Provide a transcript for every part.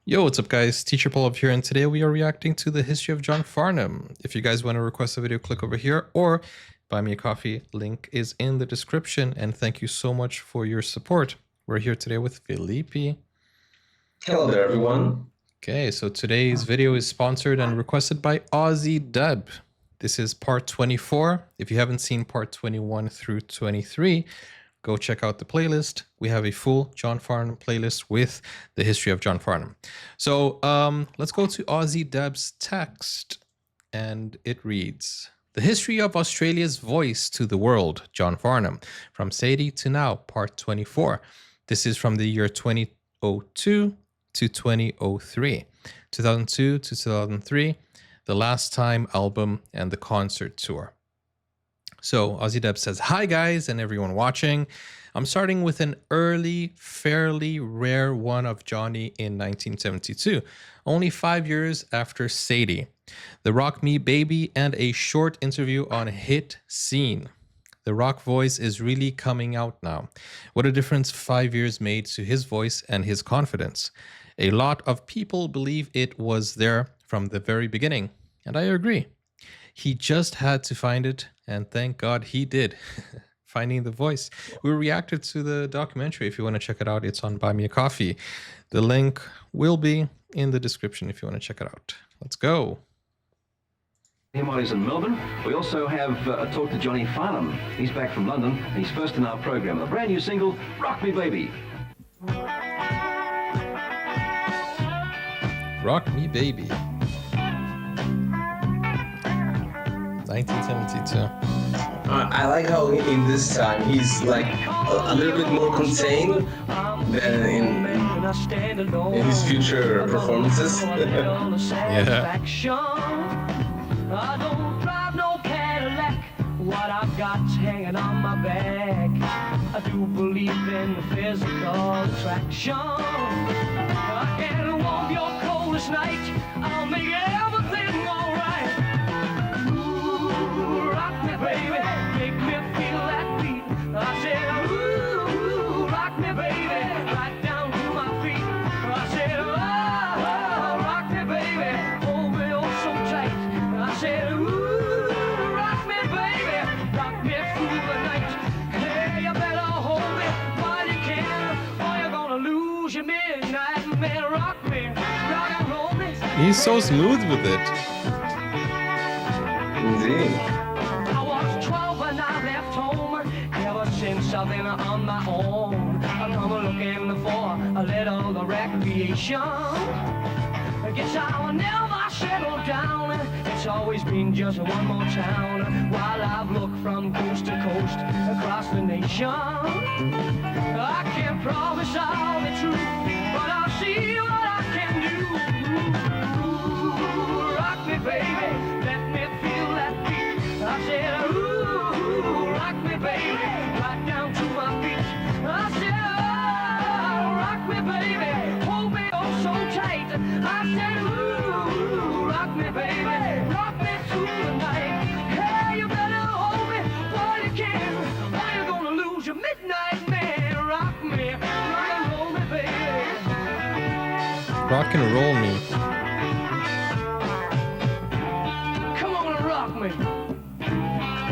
Yo, what's up guys? Teacher Paul up here, and today we are reacting to the history of John Farnham. If you guys want to request a video, click over here or buy me a coffee. Link is in the description, and thank you so much for your support. We're here today with Felipe. Hello there, everyone. Okay, so today's video is sponsored and requested by Aussie Deb. This is part 24. If you haven't seen part 21 through 23, go check out the playlist. We have a full John Farnham playlist with the history of John Farnham. So let's go to Aussie Deb's text, and it reads: The History of Australia's Voice to the World, John Farnham, from Sadie to Now, part 24. This is from the year 2002 to 2003, 2002 to 2003, the Last Time album and the concert tour. So Aussie Deb says, hi guys and everyone watching. I'm starting with an early, fairly rare one of Johnny in 1972, only 5 years after Sadie, the Rock Me Baby, and a short interview on Hit Scene. The rock voice is really coming out now. What a difference 5 years made to his voice and his confidence. A lot of people believe it was there from the very beginning, and I agree. He just had to find it, and thank God he did. Finding the voice. We reacted to the documentary. If you want to check it out, it's on Buy Me a Coffee. The link will be in the description if you want to check it out. Let's go. While he's in Melbourne, we also have a talk to Johnny Farnham. He's back from London, and he's first in our program with a brand new single, Rock Me Baby. Rock Me Baby. 1972. I like how in this time he's like a little bit more contained than in his future performances. Yeah. I don't drive no Cadillac. What I've got's hanging on my back. I do believe in the physical attraction. I can warm your coldest night. I'll make everything alright. Ooh, rock me, baby, make me feel that beat. I said, ooh, rock me, baby, right down to my feet. I said, oh, rock me, baby, hold me oh so tight. I said, ooh, rock me, baby, rock me through the night. Hey, you better hold me while you can, or you're gonna lose your midnight. Man, rock me, rock and roll me. He's so smooth with it. Indeed. I was 12 when I left home. Ever since I've been on my own, I come looking for a little recreation. I guess I'll never settle down. It's always been just one more town. While I've looked from coast to coast across the nation, I can't promise all the truth, but I'll see what I can do. Ooh, rock me, baby, let me feel that beat. I said, ooh, rock me, baby, right down to my feet. I said, oh, rock me, baby, hold me oh so tight. I said, ooh, rock me, baby, rock me through the night. Hey, you better hold me while you can, or you're gonna lose your midnight man. Rock me, rock and roll me, baby. Rock and roll me. Come on and rock me.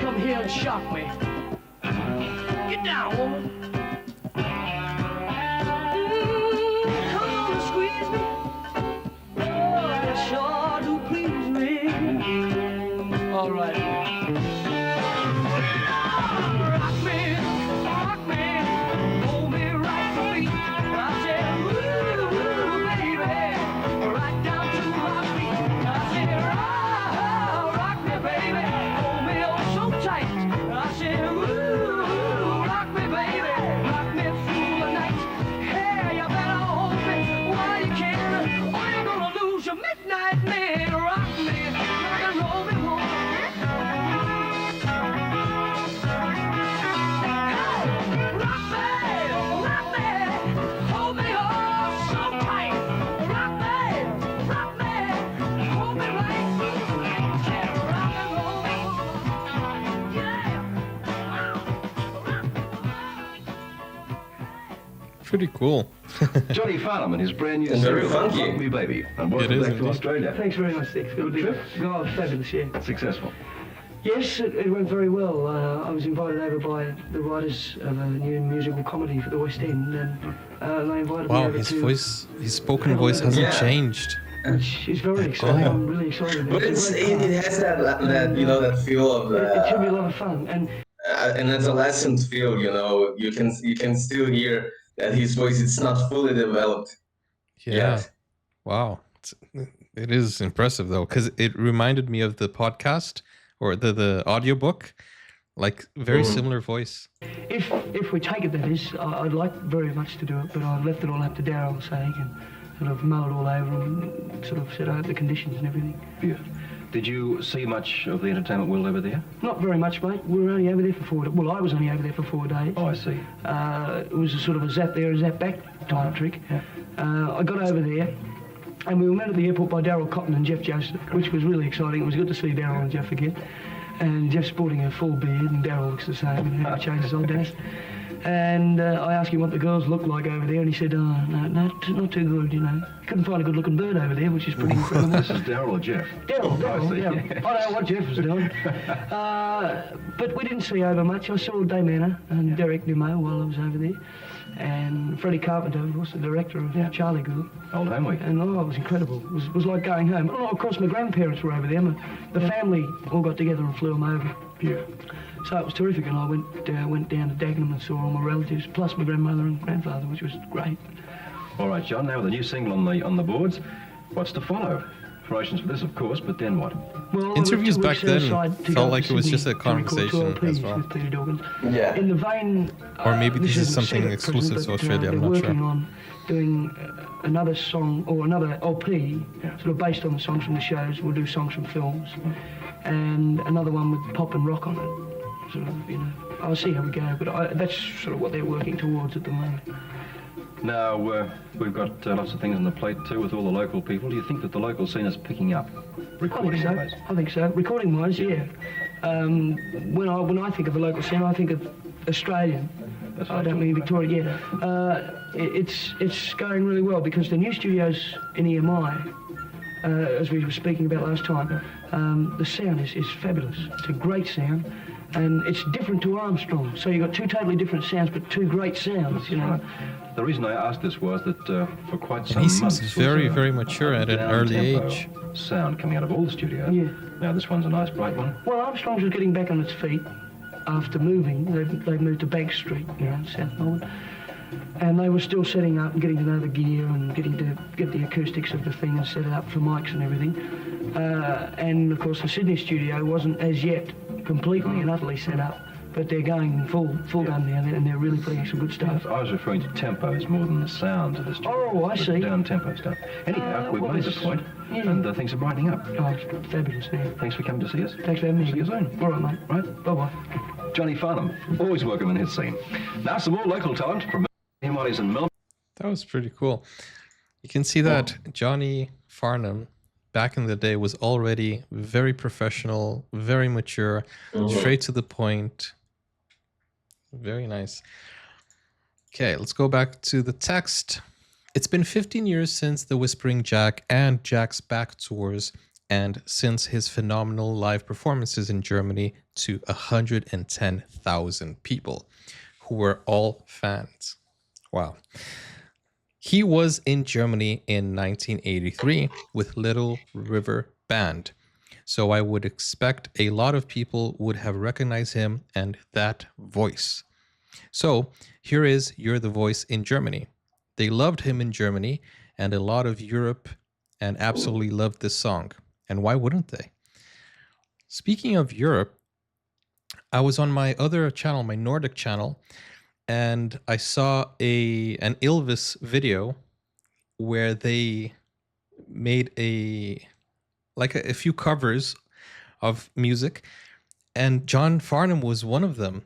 Come here and shock me. Get down, woman. Come on and squeeze me. Oh, you sure do please me. All right. Rock me, hold me right for me. I said, ooh, baby, right down to my feet. I said, oh, rock me, baby, hold me oh so tight. I said, ooh, rock me, baby, rock me through the night. Hey, you better hold me while you can, or you're gonna lose your midnight man. Rock me, rock and roll me, woman. Pretty cool. Johnny Farnham and his brand new And very serial, funky. Rock Me Baby. And It welcome is back to indeed. Australia. Thanks very much, Dick. Good trip? Oh, fabulous, yeah. Successful. Yes, it went very well. I was invited over by the writers of a new musical comedy for the West End, and they invited me Wow, over his to... voice, his spoken voice hasn't Yeah. changed. Which is very exciting. I'm really excited. But It's a it great part. has that you know, that feel of It should be a lot of fun. And an adolescent feel. You know, you can still hear that his voice is not fully developed Yeah. yet. Wow. It is impressive though, because it reminded me of the podcast or the audiobook, like very similar voice. if we take it, that is, I'd like very much to do it, but I've left it all up to Daryl so he can sort of mull it all over and sort of set out the conditions and everything. Yeah. Did you see much of the entertainment world over there? Not very much, mate. We were only over there for 4 days. Well, I was only over there for 4 days. Oh, I see. It was a sort of a zap there, a zap back type trick. I got over there, and we were met at the airport by Daryl Cotton and Jeff Joseph, which was really exciting. It was good to see Daryl and Jeff again. And Jeff's sporting a full beard, and Daryl looks the same, and never changes old days. And I asked him what the girls looked like over there, and he said, "Oh, no, not too good, you know. Couldn't find a good-looking bird over there, which is pretty incredible." This is Daryl or Jeff? Daryl. I see. I don't know what Jeff was doing. But we didn't see over much. I saw Dame Anna and Derek Nemo while I was over there. And Freddie Carpenter, of course, the director of Charlie Girl. Old home week. And it was incredible. It was like going home. Oh, of course, my grandparents were over there. The family all got together and flew them over. Yeah. So it was terrific, and I went down to Dagenham and saw all my relatives, plus my grandmother and grandfather, which was great. All right, John, now with a new single on the boards, what's to follow? Promotions for this, of course, but then what? Well, I was Interviews 2 back weeks set then aside to felt go like to it was Sydney just a to record conversation 12 as Ps well. with Peter Dawkins. Yeah. In the vein... Or maybe this is isn't something set at exclusive present, to but, Australia, I'm they're not working sure. on doing another song, or another LP, sort of based on the songs from the shows. We'll do songs from films. And another one with pop and rock on it. Sort of, you know, I'll see how we go, but that's sort of what they're working towards at the moment. Now, we've got lots of things on the plate too with all the local people. Do you think that the local scene is picking up? Recording-wise? I think so. Recording-wise, yeah. When I think of the local scene, I think of Australian. I don't mean Victoria yet. It's going really well because the new studios in EMI, as we were speaking about last time, the sound is fabulous. It's a great sound. And it's different to Armstrong. So you've got 2 totally different sounds, but 2 great sounds, you know. The reason I asked this was that for quite some And he seems months... very, very mature at an early down-tempo age. sound coming out of all the studios. Yeah. Now, this one's a nice bright one. Well, Armstrong's was getting back on its feet after moving. They've moved to Bank Street, you know, South Melbourne. And they were still setting up and getting to know the gear and getting to get the acoustics of the thing and set it up for mics and everything. And, of course, the Sydney studio wasn't as yet completely and utterly set up, but they're going full gun now, and they're really putting some good stuff. I was referring to tempos more than the sounds of the studio. Oh, I see. Down-tempo stuff. Anyhow, we've well, made the it's- point, yeah. and things are brightening up. Oh, it's fabulous now. Thanks for coming to see us. Thanks for having me. See you soon. All right, mate. Right? Bye-bye. Johnny Farnham, always welcome in his scene. Now some more local talent from Himalays in Melbourne. That was pretty cool. You can see that Johnny Farnham back in the day was already very professional, very mature, straight to the point. Very nice. Okay, let's go back to the text. It's been 15 years since the Whispering Jack and Jack's Back tours, and since his phenomenal live performances in Germany to 110,000 people who were all fans. Wow. He was in Germany in 1983 with Little River Band. So I would expect a lot of people would have recognized him and that voice. So here is You're the Voice in Germany. They loved him in Germany and a lot of Europe and absolutely loved this song. And why wouldn't they? Speaking of Europe, I was on my other channel, my Nordic channel, and I saw an Ylvis video where they made a few covers of music, and John Farnham was one of them.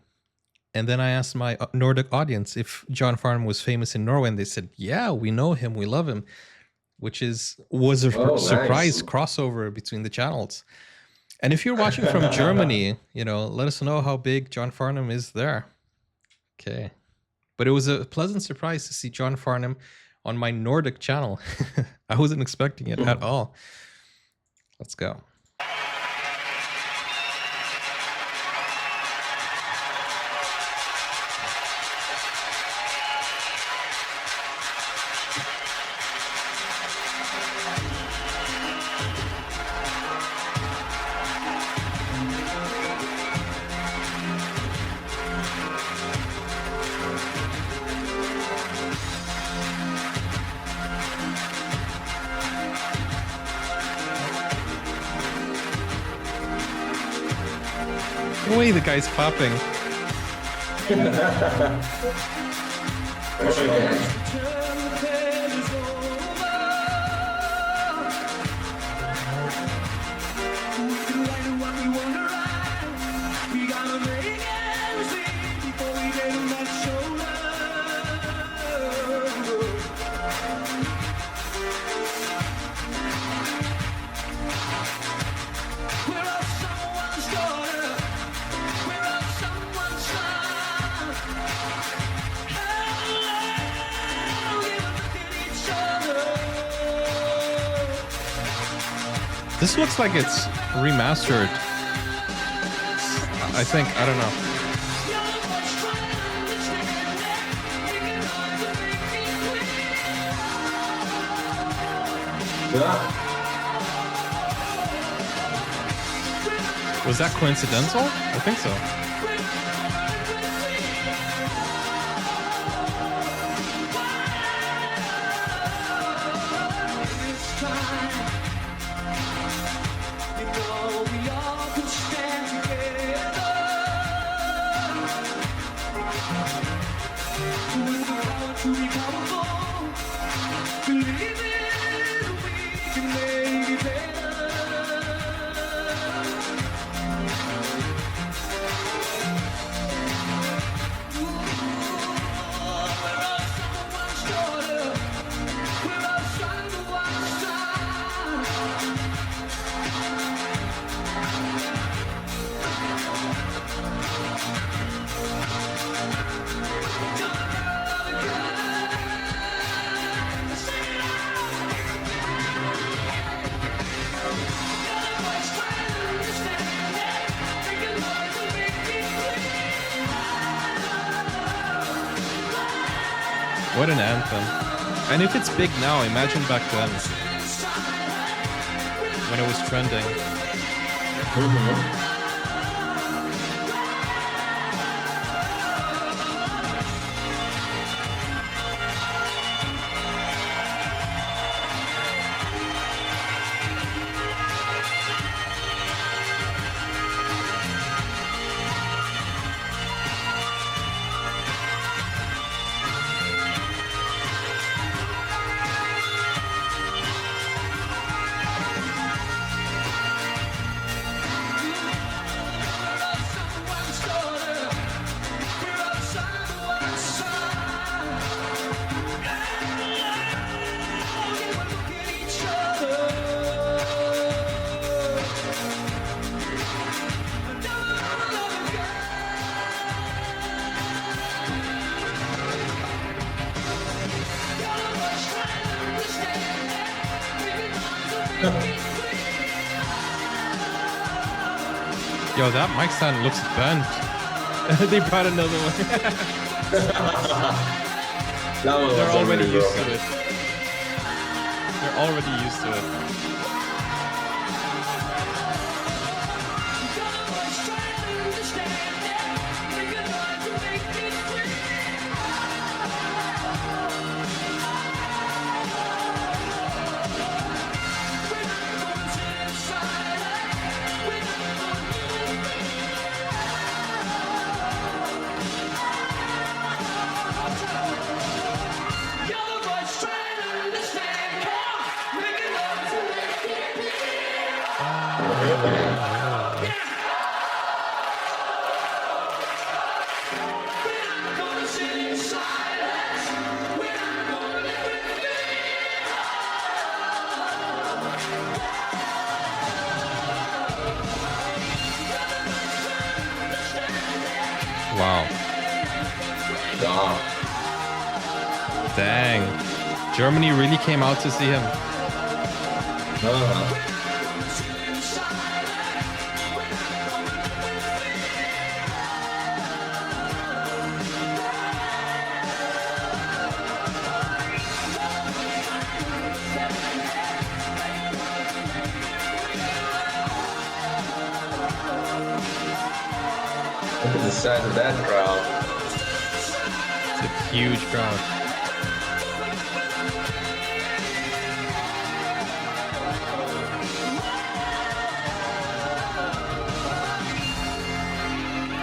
And then I asked my Nordic audience if John Farnham was famous in Norway, and they said, "Yeah, we know him, we love him," which was a surprise crossover between the channels. And if you're watching from Germany, let us know how big John Farnham is there. Okay. But it was a pleasant surprise to see John Farnham on my Nordic channel. I wasn't expecting it at all. Let's go. Wait, the guy's clapping. This looks like it's remastered. I think, I don't know. Yeah. Was that coincidental? I think so. What an anthem. And if it's big now, imagine back then. When it was trending. Yo, that mic stand looks bent. They brought another one. That one They're was already used broken. to it. They're already used to it. Wow. Wow. Dang. Germany really came out to see him. Look at the size of that crowd. It's a huge crowd.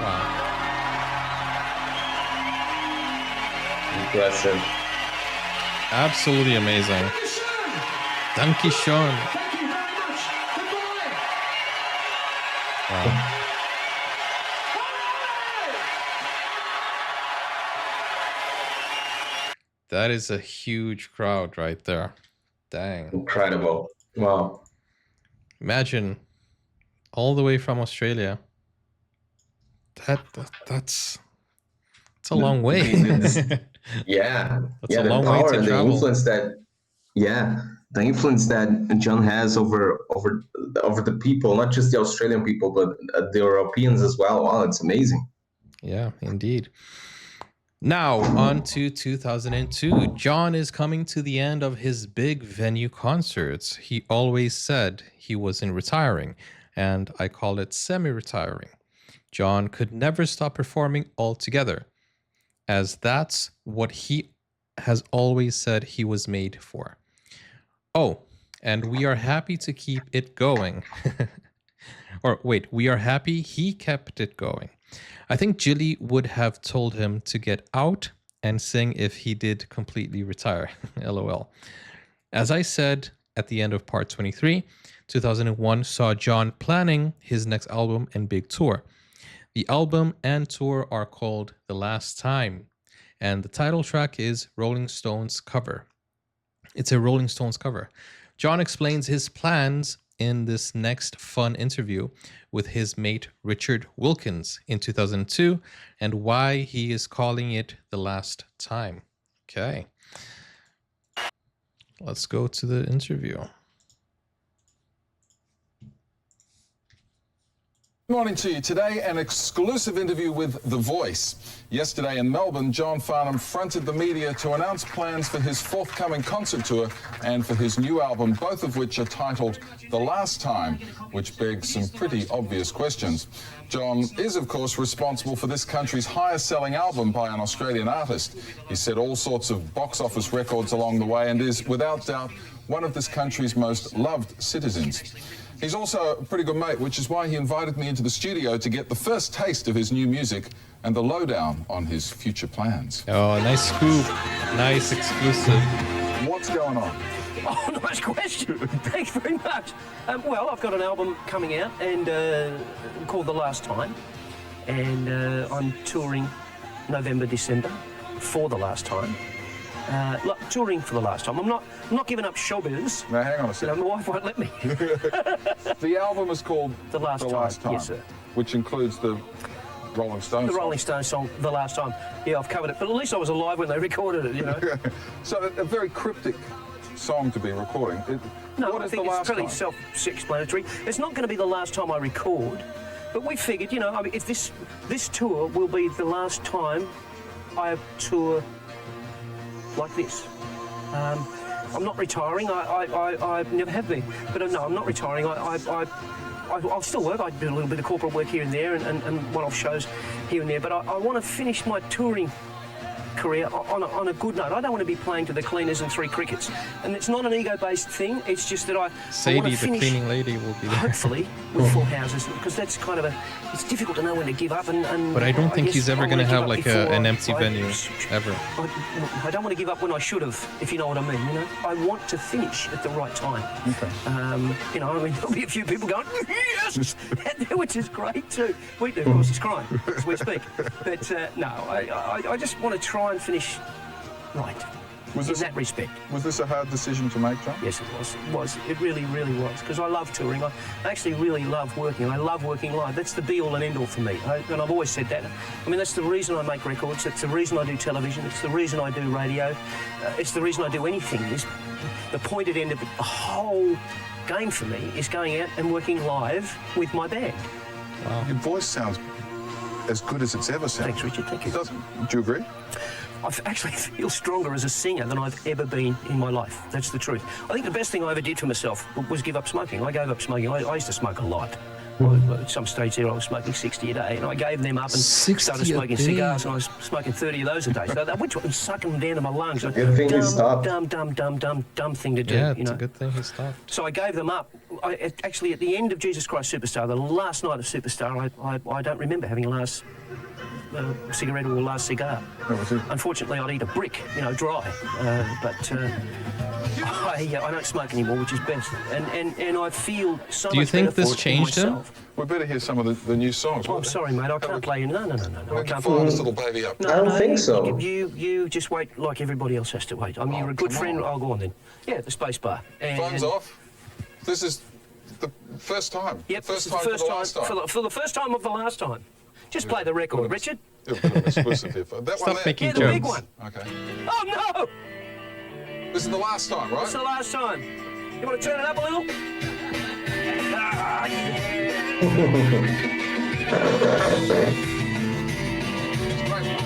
Wow. Impressive. Absolutely amazing. Danke schön. Thank you very much. Goodbye. Wow. That is a huge crowd right there. Dang. Incredible. Wow. Imagine all the way from Australia. That's a long way. Yeah. That's Yeah, a the long way power to and the travel. influence that the influence that John has over the people, not just the Australian people, but the Europeans as well. Wow, it's amazing. Yeah, indeed. Now, on to 2002. John is coming to the end of his big venue concerts. He always said he wasn't retiring, and I call it semi-retiring. John could never stop performing altogether, as that's what he has always said he was made for. Oh, and we are happy to keep it going. Or wait, we are happy he kept it going. I think Jilly would have told him to get out and sing if he did completely retire. LOL. As I said at the end of part 23, 2001 saw John planning his next album and big tour. The album and tour are called The Last Time, and the title track is Rolling Stones cover. It's a Rolling Stones cover. John explains his plans in this next fun interview with his mate Richard Wilkins in 2002 and why he is calling it The Last Time. Okay. Let's go to the interview. Good morning to you. Today, an exclusive interview with The Voice. Yesterday in Melbourne, John Farnham fronted the media to announce plans for his forthcoming concert tour and for his new album, both of which are titled The Last Time, which begs some pretty obvious questions. John is, of course, responsible for this country's highest-selling album by an Australian artist. He set all sorts of box office records along the way and is, without doubt, one of this country's most loved citizens. He's also a pretty good mate, which is why he invited me into the studio to get the first taste of his new music and the lowdown on his future plans. Oh, nice scoop. Nice exclusive. What's going on? Oh, nice question. Thanks very much. Well, I've got an album coming out and called The Last Time, and I'm touring November, December for The Last Time. Look, touring for the last time. I'm not giving up showbiz. Now, hang on a You know, second. my wife won't let me. The album is called The Last Time. Yes, sir. which includes the Rolling Stones The song. Rolling Stones song, The Last Time. Yeah, I've covered it, but at least I was alive when they recorded it, you know. So a very cryptic song to be recording. No, what I is think the it's last pretty time? self-explanatory. It's not going to be the last time I record, but we figured, you know, I mean, if this tour will be the last time I tour like this. I'm not retiring. I never have been. But no, I'm not retiring. I'll still work. I do a little bit of corporate work here and there and one-off shows here and there. But I want to finish my touring career on a good note. I don't want to be playing to the cleaners and 3 crickets. And it's not an ego-based thing. It's just that I want Sadie, to the finish, cleaning lady, will be there. hopefully, with full houses, because that's kind of it's difficult to know when to give up. And But I don't think guess he's ever I going to wanna have give like up before an empty I- venue, ever. I don't want to give up when I should have, if you know what I mean. You know, I want to finish at the right time. Okay. You know, I mean, there'll be a few people going, yes, which is great too. We do, of course, it's crime as we speak. But no, I just want to try and finish right. Was in this- that respect. Was this a hard decision to make, John? Yes, it was. It was. It really, really was. Because I love touring. I actually really love working. I love working live. That's the be-all and end-all for me. And I've always said that. I mean, that's the reason I make records. It's the reason I do television. It's the reason I do radio. It's the reason I do anything. The pointed end of it, the whole game for me is going out and working live with my band. Your voice sounds as good as it's ever sounded. Thanks, Richard. Thank you. Do you agree? I actually feel stronger as a singer than I've ever been in my life. That's the truth. I think the best thing I ever did for myself was give up smoking. I gave up smoking. I used to smoke a lot. At some stage there, I was smoking 60 a day, and I gave them up and 60 started a smoking day. cigars, and I was smoking 30 of those a day. So that which was sucking them down to my lungs. Good thing you stopped. Dumb thing to do. Yeah, you it's know? a good thing he stopped. So I gave them up. Actually, at the end of Jesus Christ Superstar, the last night of Superstar, I don't remember having a last cigarette or a last cigar. Unfortunately, I'd eat a brick, dry. I don't smoke anymore, which is best. And I feel so Do you much think better this for it changed him? myself. We better hear some of the new songs. Oh, I'm sorry, mate. I can't play you. No. I can't Fire play this little baby up. I don't think so. You just wait like everybody else has to wait. I mean, you're a good friend. I'll go on then. Yeah, the space bar. Phone's off. This is the first time. Yep, First this is time the first for the last time. For the first time of the last time. Just play the record, Richard. A bit of an exclusive here. That Stop one there. making Yeah, the jokes. big one. Okay. Oh, no! This is the last time, right? It's the last time. You want to turn it up a little? Ah, yeah.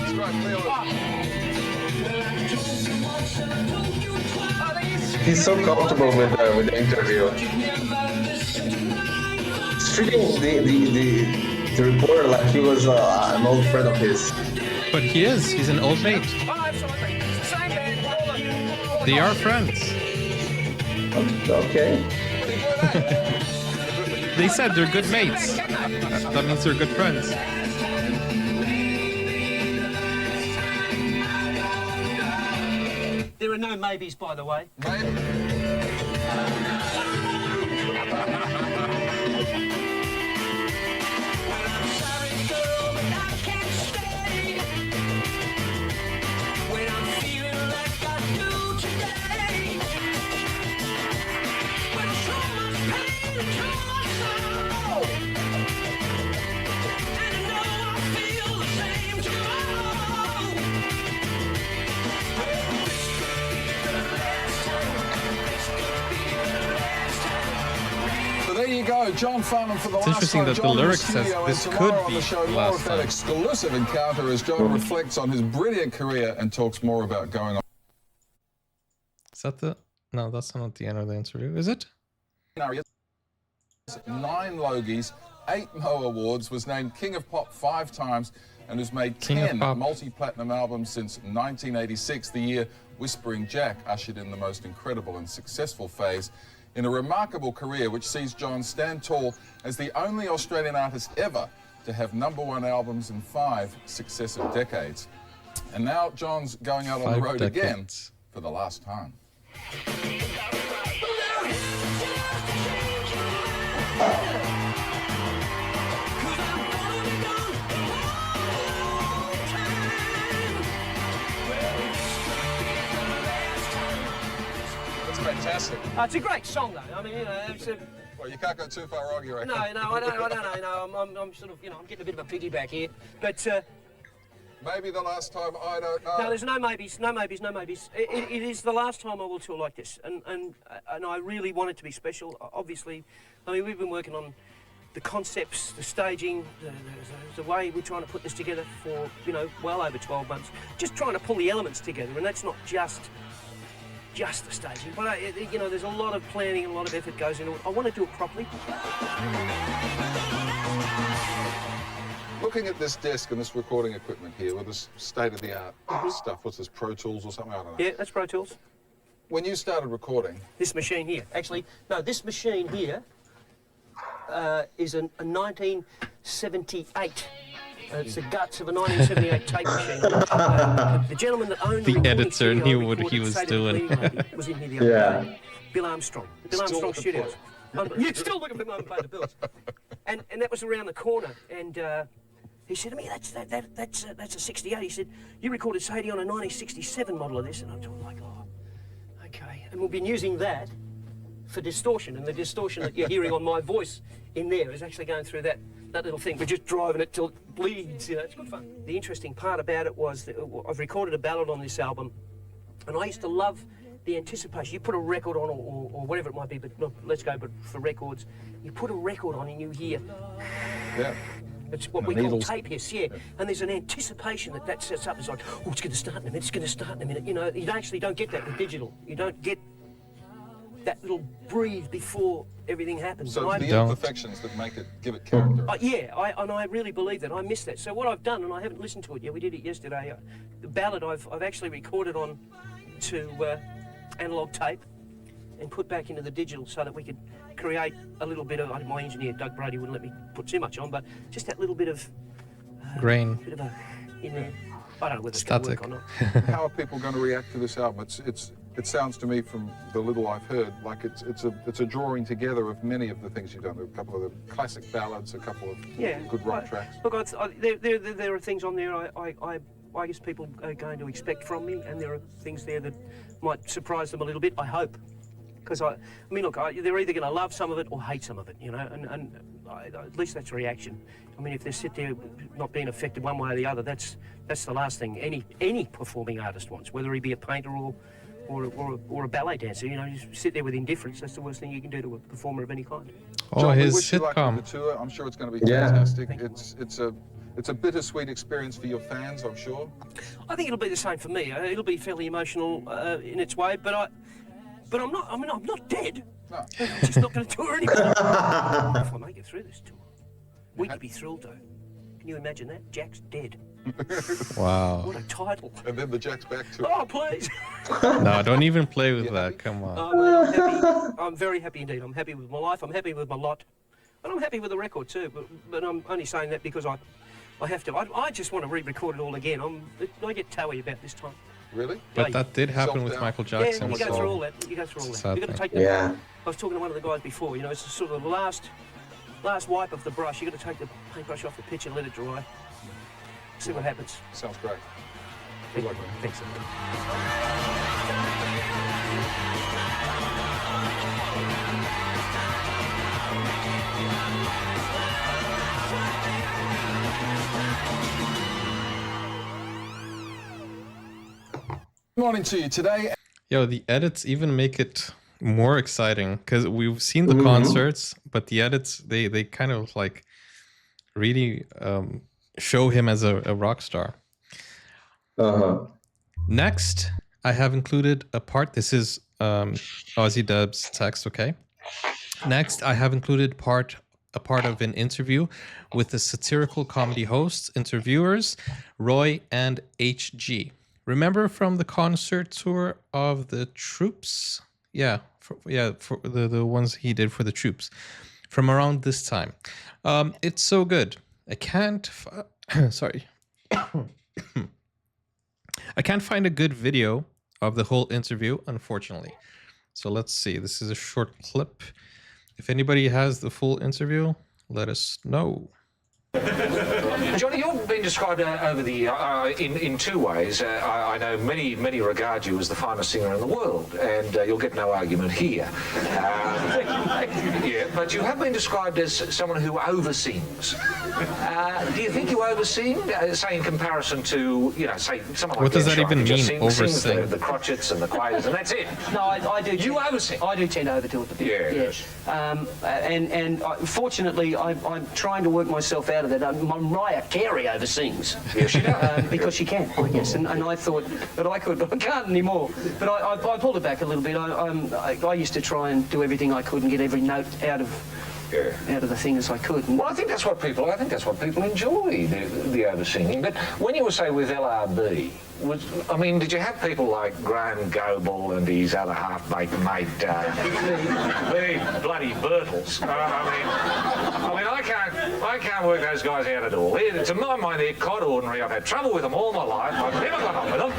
It's great. He's so comfortable with the interview. He's treating the reporter like he was an old friend of his. But he is. He's an old mate. Oh, absolutely. It's the same band. Hold on. They are friends. Okay. They said they're good mates. That means they're good friends. There are no maybes, by the way. So there you go, John Farnham for the last interesting time. that the John in lyric studio, says and this tomorrow could on be the show, the more last of that time. exclusive encounter as John reflects on his brilliant career and talks more about going on. Is that the... No, that's not the end of the interview, is it? 9 Logies, 8 Mo Awards, was named King of Pop 5 times, and has made King of 10 Pop. multi-platinum albums since 1986, the year Whispering Jack ushered in the most incredible and successful phase in a remarkable career which sees John stand tall as the only Australian artist ever to have #1 albums in 5 successive decades. And now John's going out on the 5 road again decades. for the last time. That's fantastic. It's a great song, though. I mean, it's a... Well, you can't go too far wrong, you reckon? No, I don't know. I'm sort of, I'm getting a bit of a piggyback here. But, Maybe the last time, I don't know. no, there's no maybes. It is the last time I will tour like this. And I really want it to be special. Obviously, I mean, we've been working on the concepts, the staging, the way we're trying to put this together for, well over 12 months. Just trying to pull the elements together, and that's not just the staging. But, there's a lot of planning and a lot of effort goes into it. I want to do it properly. Looking at this desk and this recording equipment here with this state-of-the-art stuff, what's this, Pro Tools or something? I don't know. Yeah, that's Pro Tools. When you started recording, This machine here. Actually, no, this machine here is a 1978. It's the guts of a 1978 tape machine. The gentleman that owned The recording editor studio knew what recorded he was State of the doing. Bleeding Lady was in here the other Yeah. day. Bill Armstrong. Bill Still Armstrong looking Studios. for You're still looking for him to pay the bills. And that was around the corner. And he said to me, that's a 68. He said, you recorded Sadie on a 1967 model of this. And I told him, like, oh, And we've been using that for distortion, and the distortion that you're hearing on my voice in there is actually going through that little thing. We're just driving it till it bleeds, you know, it's good fun. The interesting part about it was that I've recorded a ballad on this album, and I used to love the anticipation. You put a record on, or whatever it might be, but let's go for records. You put a record on and you hear... Yeah. It's what we call tape hiss, yeah. And there's an anticipation that sets up. It's like, oh, it's going to start in a minute, it's going to start in a minute. You know, you actually don't get that with digital. You don't get that little breathe before everything happens. So it's the imperfections that make it, give it character. Yeah, I really believe that. I miss that. So what I've done, and I haven't listened to it yet, we did it yesterday, the ballad I've actually recorded on to analog tape and put back into the digital so that we could create a little bit of, my engineer, Doug Brady, wouldn't let me put too much on, but just that little bit of... grain. Bit of in there. I don't know whether it's going to work or not. How are people going to react to this album? It sounds to me, from the little I've heard, like it's a drawing together of many of the things you've done. A couple of the classic ballads, a couple of good rock tracks. Look, there are things on there I guess people are going to expect from me, and there are things there that might surprise them a little bit, I hope. Because I mean, look, they're either going to love some of it or hate some of it, you know, and at least that's reaction. I mean, if they sit there not being affected one way or the other, that's the last thing any performing artist wants, whether he be a painter or a ballet dancer. You know, you sit there with indifference. That's the worst thing you can do to a performer of any kind. Oh, John, his we wish you luck sitcom. with the tour. I'm sure it's going to be fantastic. It's a bittersweet experience for your fans, I'm sure. I think it'll be the same for me. It'll be fairly emotional in its way, but I'm not. I mean, I'm not dead. No. I'm just not going to tour anymore. If I make it through this tour, we could be thrilled though. Can you imagine that? Jack's dead. Wow. What a title. And then the Jack's back to it. Oh, please. No, don't even play with that. Come on. Oh, no, I'm happy. I'm very happy indeed. I'm happy with my life. I'm happy with my lot. And I'm happy with the record too. But I'm only saying that because I have to. I just want to re-record it all again. I get toey about this time. Really? But that did happen with Michael Jackson. Yeah, you go so through all that. You go through all that. sad You've got to thing. take the, Yeah. I was talking to one of the guys before, you know, it's sort of the last wipe of the brush. You've got to take the paintbrush off the pitch and let it dry. See what happens. Sounds great. Good luck, man. Thanks. Good morning to you today. Yo, the edits even make it more exciting because we've seen the concerts, but the edits they kind of like really show him as a rock star. Next, I have included a part. This is Ozzy Dub's text. Okay. Next, I have included a part of an interview with the satirical comedy hosts, interviewers, Roy and HG. Remember from the concert tour of the Troops? Yeah, for the ones he did for the Troops from around this time. It's so good. I can't sorry. I can't find a good video of the whole interview, unfortunately. So let's see. This is a short clip. If anybody has the full interview, let us know. Johnny, you've been described over the in two ways. I know many regard you as the finest singer in the world, and you'll get no argument here. Yeah, but you have been described as someone who oversings. Do you think you oversing? Say in comparison to, you know, say someone like What does Ed that even Sheeran, just mean, sings oversing? the crotchets and the quavers, and that's it. No, I do. You oversing. I do tend to overdo it a bit. Yes. And fortunately, I'm trying to work myself out of that. Mariah Carey oversings. Yes, she does. Because she can, I guess. And I thought that I could, but I can't anymore. But I pulled it back a little bit. I used to try and do everything I could and get every note out of the thing as I could. And Well, I think that's what people enjoy, the oversinging. But when you were, say, with LRB, did you have people like Graham Goebel and his other half-baked mate, the bloody Birtles? I can't work those guys out at all. To my mind, they're quite ordinary. I've had trouble with them all my life. I've never got on with them.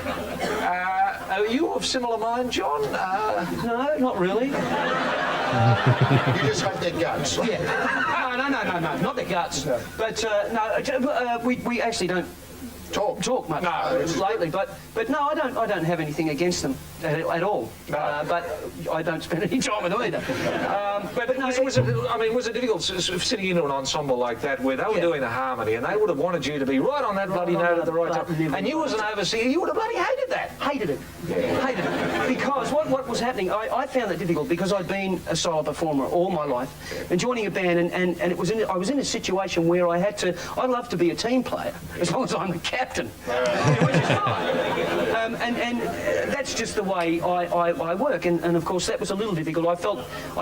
Are you of similar mind, John? no, not really. You just like their guts. Yeah. No, not the guts. But we actually don't talk much lately, but no, I don't have anything against them at all. But I don't spend any time with them either. But no, was it difficult sitting into an ensemble like that where they were doing the harmony and they would have wanted you to be right on that bloody note at the right time, and you as an overseer, you would have bloody hated that. Hated it. Because what was happening, I found that difficult because I'd been a solo performer all my life, and joining a band, and I was in a situation where I love to be a team player as long as I'm the captain, which is fine. And that's just the way I work, and of course that was a little difficult. I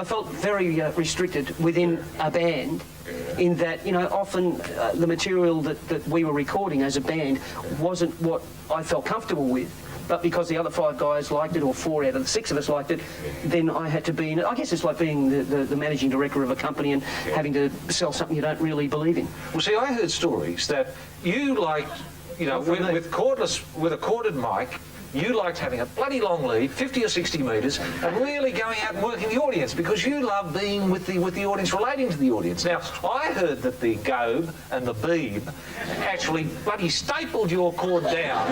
felt very restricted within a band, in that, you know, often the material that we were recording as a band wasn't what I felt comfortable with. But because the other 5 guys liked it, or 4 out of the 6 of us liked it, then I had to be in it. I guess it's like being the managing director of a company and having to sell something you don't really believe in. Well, see, I heard stories that you liked, you know, with a corded mic, you liked having a bloody long lead, 50 or 60 metres, and really going out and working the audience because you love being with the audience, relating to the audience. Now, I heard that the gobe and the beeb actually bloody stapled your cord down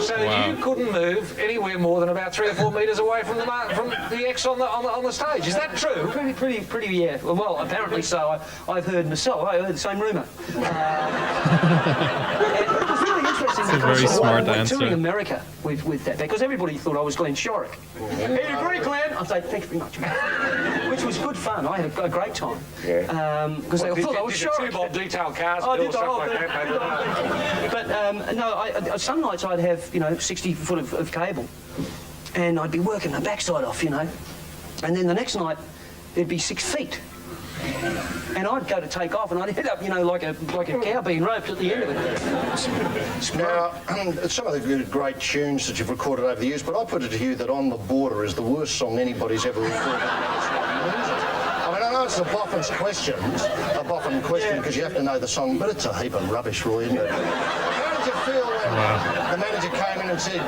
so that you couldn't move anywhere more than about 3 or 4 metres away from the X on the stage. Is that true? Pretty, yeah. Well, apparently so. I've heard myself. I heard the same rumour. It was really interesting. That's a very smart answer. Touring America with that, because everybody thought I was Glenn Shorrock. Hey, you agree, Glenn? I say, thanks very much. Which was good fun. I had a great time. Because they thought I was Shorrock. Did you bob detail cars or stuff like that? But no, some nights I'd have, you know, 60 foot of cable, and I'd be working my backside off, you know, and then the next night there'd be 6 feet. And I'd go to take off, and I'd end up, you know, like a cow being roped at the end of it. Now, some of the great tunes that you've recorded over the years, but I put it to you that On the Border is the worst song anybody's ever recorded. I mean, I know it's a boffin question because you have to know the song, but it's a heap of rubbish, Roy, isn't it? How did you feel when the manager came in and said,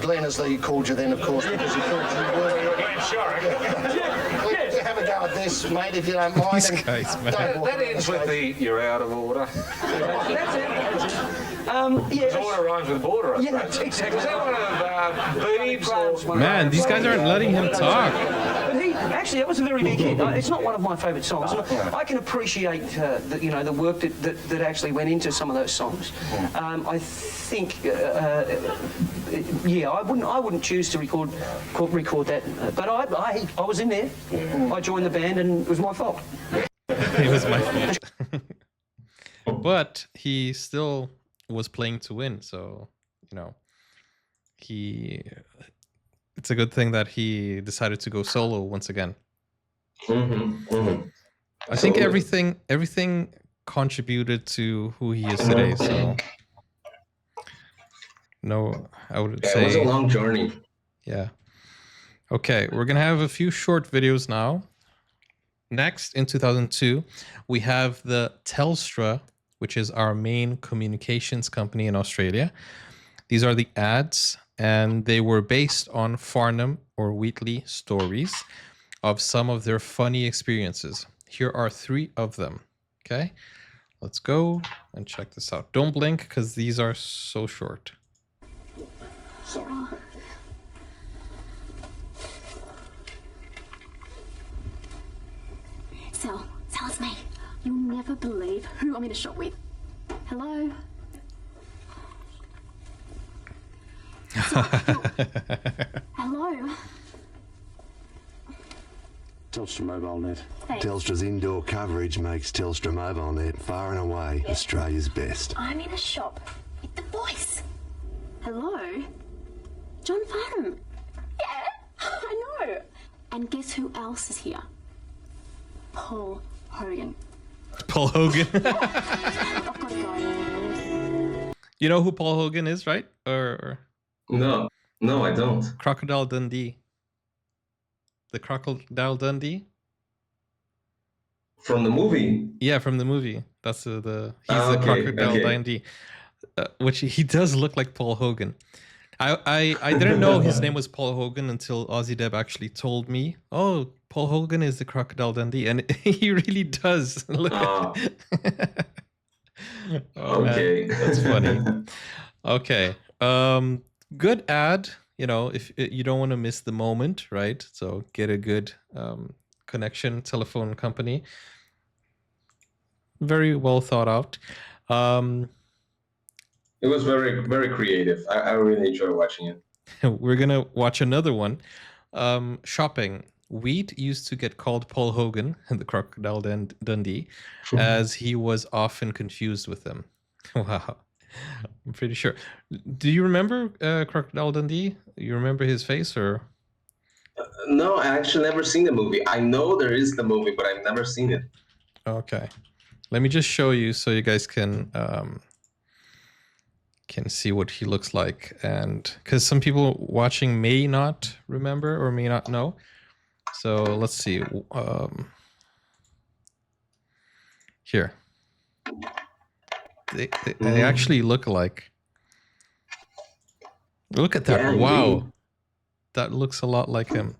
Glenn, as they called you then, of course, because he thought you were Glenn Shorrock. Have a go at this, mate, if you don't mind. These guys, man. That ends with the "you're out of order." That's it. Order rhymes with border. Yeah, exactly. Is that one of Beebs or... Man, these guys aren't letting him talk. But actually, that was a very big hit. It's not one of my favourite songs. I can appreciate the work that actually went into some of those songs. I think, I wouldn't choose to record that. But I was in there. I joined the band, and it was my fault. It was my fault. But he still was playing to win, so, you know, it's a good thing that he decided to go solo once again. I think everything contributed to who he is today, so no, I would say it was a long journey. Yeah. Okay, we're gonna have a few short videos now. Next, in 2002, we have the Telstra, which is our main communications company in Australia. These are the ads, and they were based on Farnham or Wheatley stories of some of their funny experiences. Here are 3 of them. Okay, let's go and check this out. Don't blink because these are so short. Sal, it's me. You'll never believe who I'm in a shop with. Hello? Hello? Telstra Mobile Net. Thanks. Telstra's indoor coverage makes Telstra Mobile Net far and away Australia's best. I'm in a shop with the voice. Hello? John Farnham. Yeah, I know. And guess who else is here? Paul Hogan. Paul Hogan. I've got to go. You know who Paul Hogan is, right? Or No, I don't. Crocodile Dundee. The Crocodile Dundee? From the movie? Yeah, from the movie. That's the Crocodile Dundee. Which he does look like Paul Hogan. I didn't know his name was Paul Hogan until Ozzy Deb actually told me, oh, Paul Hogan is the Crocodile Dundee. And he really does look Oh, man. Okay. That's funny. Okay. Good ad. You know, if you don't want to miss the moment, right? So get a good connection, telephone company. Very well thought out. It was very, very creative. I really enjoy watching it. We're gonna watch another one. Shopping. Wheat used to get called Paul Hogan and the Crocodile Dundee, as he was often confused with them. Wow, I'm pretty sure. Do you remember Crocodile Dundee? You remember his face, or? No, I actually never seen the movie. I know there is the movie, but I've never seen it. Okay, let me just show you so you guys can see what he looks like, and because some people watching may not remember or may not know. So let's see. Here, they actually look alike. Look at that! Yeah, Wow, indeed. that looks a lot like him.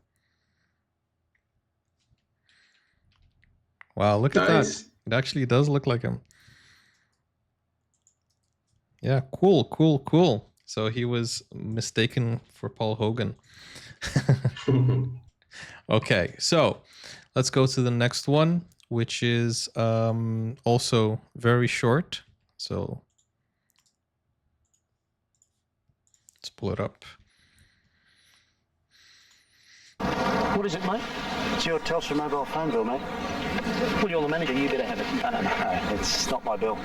Wow, look at that! Nice. It actually does look like him. Yeah, cool, cool, cool. So he was mistaken for Paul Hogan. Okay, so let's go to the next one, which is also very short. So let's pull it up. What is it, mate? It's your Telstra mobile phone bill, mate. Well, you're the manager, you better have it. No, it's not my bill.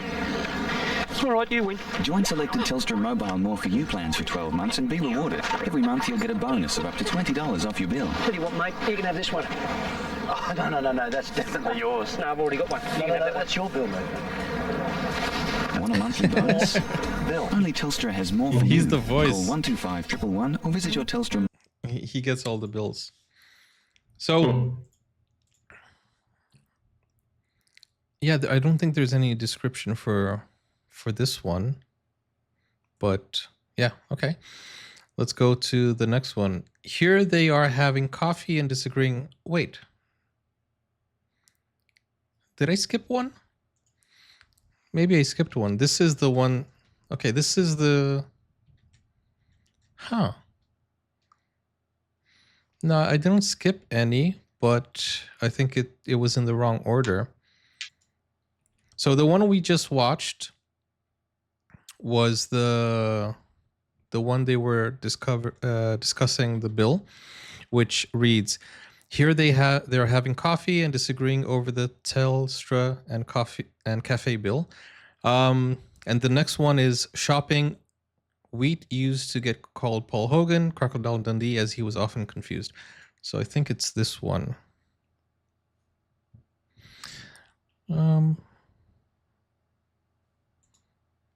It's all right, you win. Join selected Telstra Mobile More For You plans for 12 months and be rewarded. Every month you'll get a bonus of up to $20 off your bill. Tell you what, mate, you can have this one. Oh, no, that's definitely yours. No, I've already got one. No, that's your bill, mate. Want a monthly bonus? Bill. Only Telstra has More For You. He's the voice. Call 125 111 or visit your Telstra. He gets all the bills. So, yeah, I don't think there's any description for this one, but yeah, okay. Let's go to the next one. Here they are having coffee and disagreeing. Wait, did I skip one? Maybe I skipped one. This is the one. Okay, this is the. Huh. No, I didn't skip any, but I think it was in the wrong order. So the one we just watched was the one they were discussing the bill, which reads, here they're having coffee and disagreeing over the Telstra and coffee and cafe bill. And the next one is shopping. Wheat used to get called Paul Hogan, Crocodile Dundee, as he was often confused. So I think it's this one.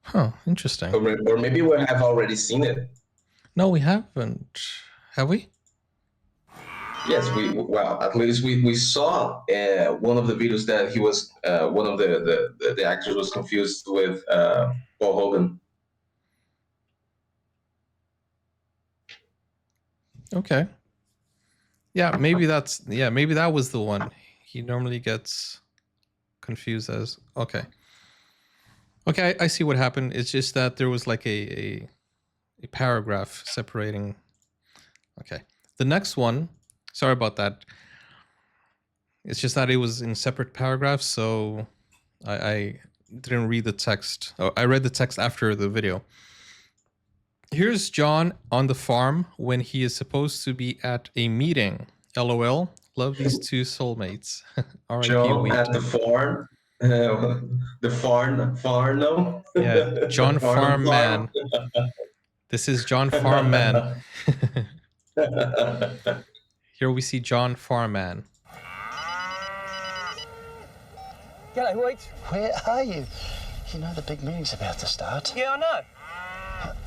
Huh, interesting. Or maybe we have already seen it. No, we haven't. Have we? Yes, well, at least we saw one of the videos that he was one of the actors was confused with Paul Hogan. Okay. Yeah, maybe maybe that was the one. He normally gets confused as okay. Okay, I see what happened. It's just that there was like a paragraph separating. Okay. The next one, sorry about that. It's just that it was in separate paragraphs, so I didn't read the text. Oh, I read the text after the video. Here's John on the farm when he is supposed to be at a meeting. LOL. Love these two soulmates. John at the farm. The Farnham. Yeah, John Farnham. This is John Farnham. Here we see John Farnham. G'day, Wheat. Where are you? You know the big meeting's about to start. Yeah, I know.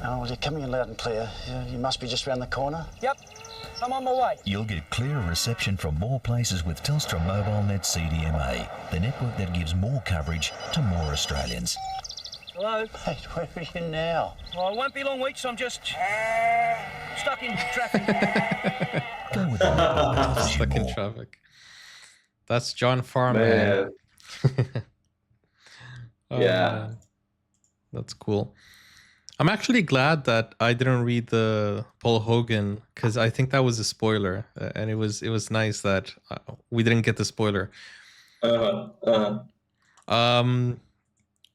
Oh, well, you're coming in loud and clear. You must be just round the corner. Yep, I'm on my way. You'll get clearer reception from more places with Telstra MobileNet CDMA, the network that gives more coverage to more Australians. Hello? Hey, where are you now? Oh, it won't be long, Wheat, so I'm just stuck in traffic. Go with the network that offers you Stuck in more. traffic. That's John Farnham. Yeah. That's cool. I'm actually glad that I didn't read the Paul Hogan, because I think that was a spoiler, and it was nice that we didn't get the spoiler.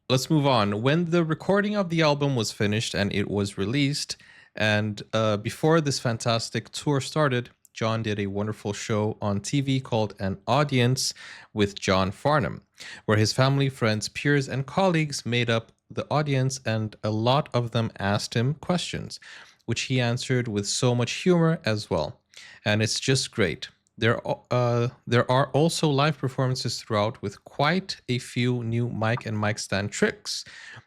Let's move on. When the recording of the album was finished and it was released, and before this fantastic tour started, John did a wonderful show on TV called An Audience with John Farnham, where his family, friends, peers, and colleagues made up the audience, and a lot of them asked him questions, which he answered with so much humor as well. And it's just great. There are also live performances throughout with quite a few new mic and mic stand tricks.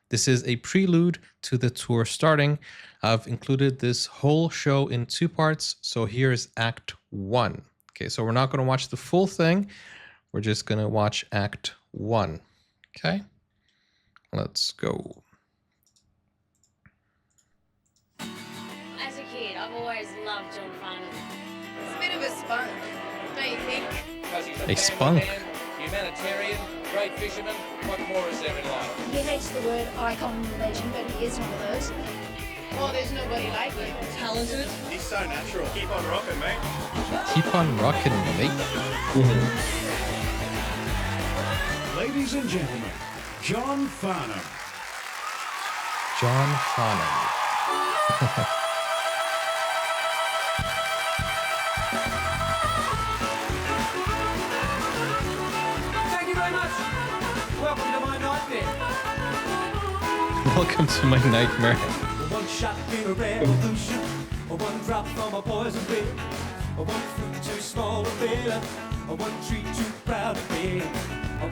This is a prelude to the tour starting. I've included this whole show in 2 parts, so here's Act 1. Okay, so we're not going to watch the full thing. We're just going to watch Act 1. Okay, let's go. As a kid, I've always loved John Farnham. He's a bit of a spunk, don't you think? Because he's A spunk. Man, humanitarian, great fisherman. What more is there in life? He hates the word icon legend, but he is one of those. Oh, there's nobody like him. Talented. He's so natural. Keep on rocking, mate. Keep on rocking, mate. Ladies and gentlemen, John Farnham. John Farnham. Thank you very much. Welcome to my nightmare. Welcome to my nightmare. One shot in a revolution, one drop from a poison pill, one fruit too small to bear, one treat too proud to bear,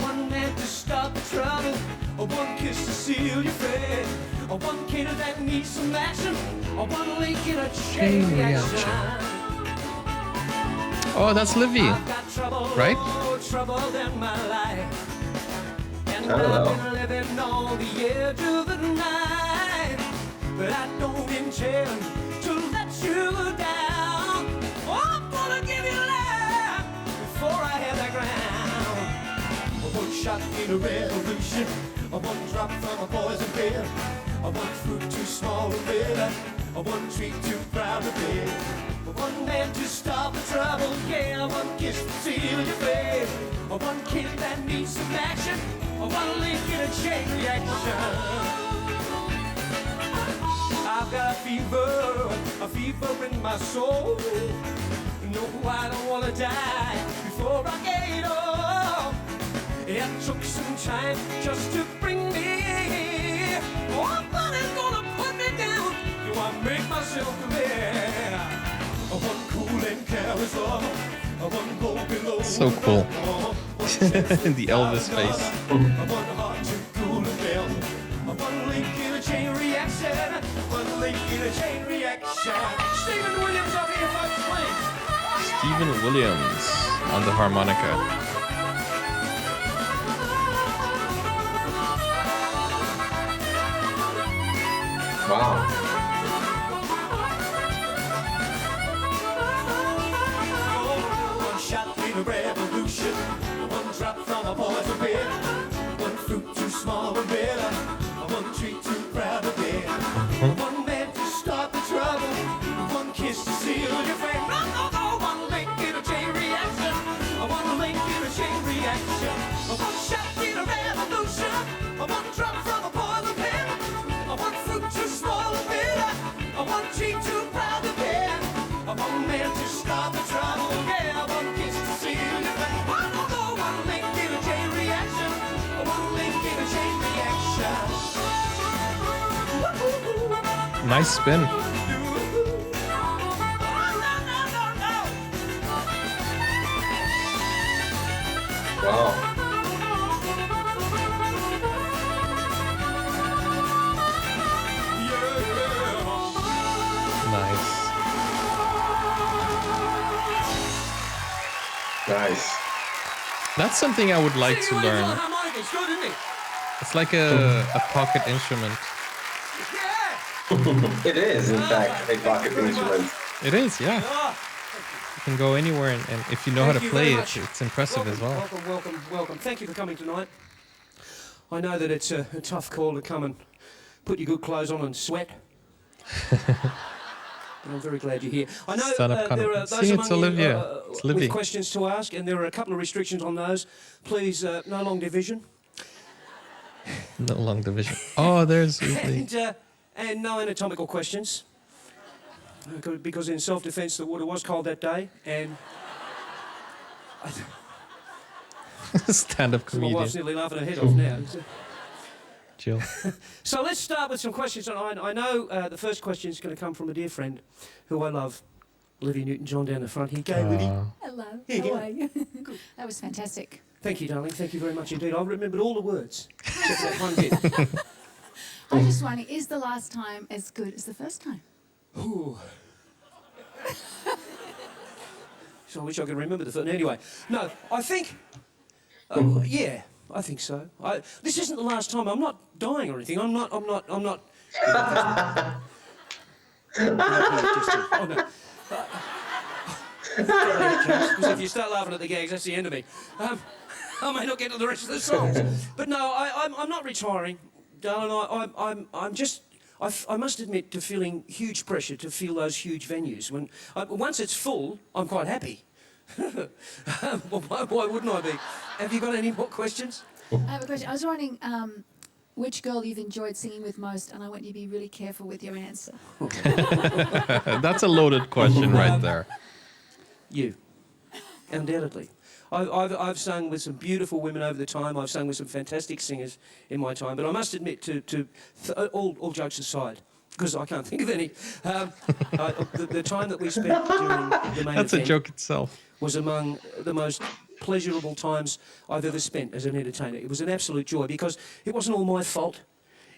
one man to stop the trouble, one kiss to seal your fate, one kid that needs some action, one link in a chain reaction. Oh, that's Livy, right? Trouble in my life, and I don't know. I've been living on the edge of the night. But I don't intend to let you down. Oh, I'm gonna give you life before I hit the ground. One shot in a revolution, one drop from a poison pill, one fruit too small to bear, one treat too proud to bear, one man to stop the trouble, yeah, one kiss to seal your fate, one kid that needs some action, one link in a chain reaction. I've got a fever in my soul. No, I don't wanna die before I get old. It took some time just to bring me here. Oh, but it's gonna put me down. Do I make myself clear? One cool and careless love, one go below. So cool. The Elvis face. One heart to cool and down. One link in a chain reaction. One link in a chain reaction. Stephen Williams up here, folks, please. Stephen Williams on the harmonica. Wow. One shot in a revolution. One drop from a poison pill. One fruit too small to bear. One treat too proud to bear. One man to start the trouble. One kiss to seal your fate. One link in a chain reaction. One link in a chain reaction. One shot in a revolution. One drop from a poison pill. One fruit too small to bear. One treat too proud to bear. One man to start the trouble. Yeah, one kiss to seal your fate. One link in a chain reaction. One link in a chain reaction. Nice spin. Wow. Nice. Nice. That's something I would like to learn. It's like a pocket instrument. It is, in fact, a pocket instrument. It is, yeah. You can go anywhere, and if you know how to play it, it's impressive as well. Welcome. Thank you for coming tonight. I know that it's a tough call to come and put your good clothes on and sweat. And I'm very glad you're here. I know Son of there are Connor. those See, it's among you Olivia. It's Livy. with questions to ask, and there are a couple of restrictions on those. Please, no long division. No long division. Oh, there's Weasley. And no anatomical questions. Because in self-defence, the water was cold that day, and Stand-up my comedian. wife's nearly laughing her head off now. Jill. So let's start with some questions. And I know the first question is going to come from a dear friend who I love, Olivia Newton-John down the front here. Go, Libby. Hello, Here you how go. are you? That was fantastic. Thank you, darling. Thank you very much indeed. I remembered all the words, except for that one bit. I'm just wondering, is the last time as good as the first time? Ooh. So I wish I could remember the first. Anyway, no, I think, yeah, I think so. This isn't the last time. I'm not dying or anything. I'm not. Oh no. Because if you start laughing at the gags, that's the end of me. I may not get to the rest of the songs. But no, I'm not retiring, darling. I'm just. I must admit to feeling huge pressure to fill those huge venues. Once it's full, I'm quite happy. Why wouldn't I be? Have you got any more questions? I have a question. I was wondering which girl you've enjoyed singing with most, and I want you to be really careful with your answer. That's a loaded question right there. You, undoubtedly. I've sung with some beautiful women over the time. I've sung with some fantastic singers in my time. But I must admit, all jokes aside, because I can't think of any, the time that we spent during the main That's a event joke itself. was among the most pleasurable times I've ever spent as an entertainer. It was an absolute joy because it wasn't all my fault.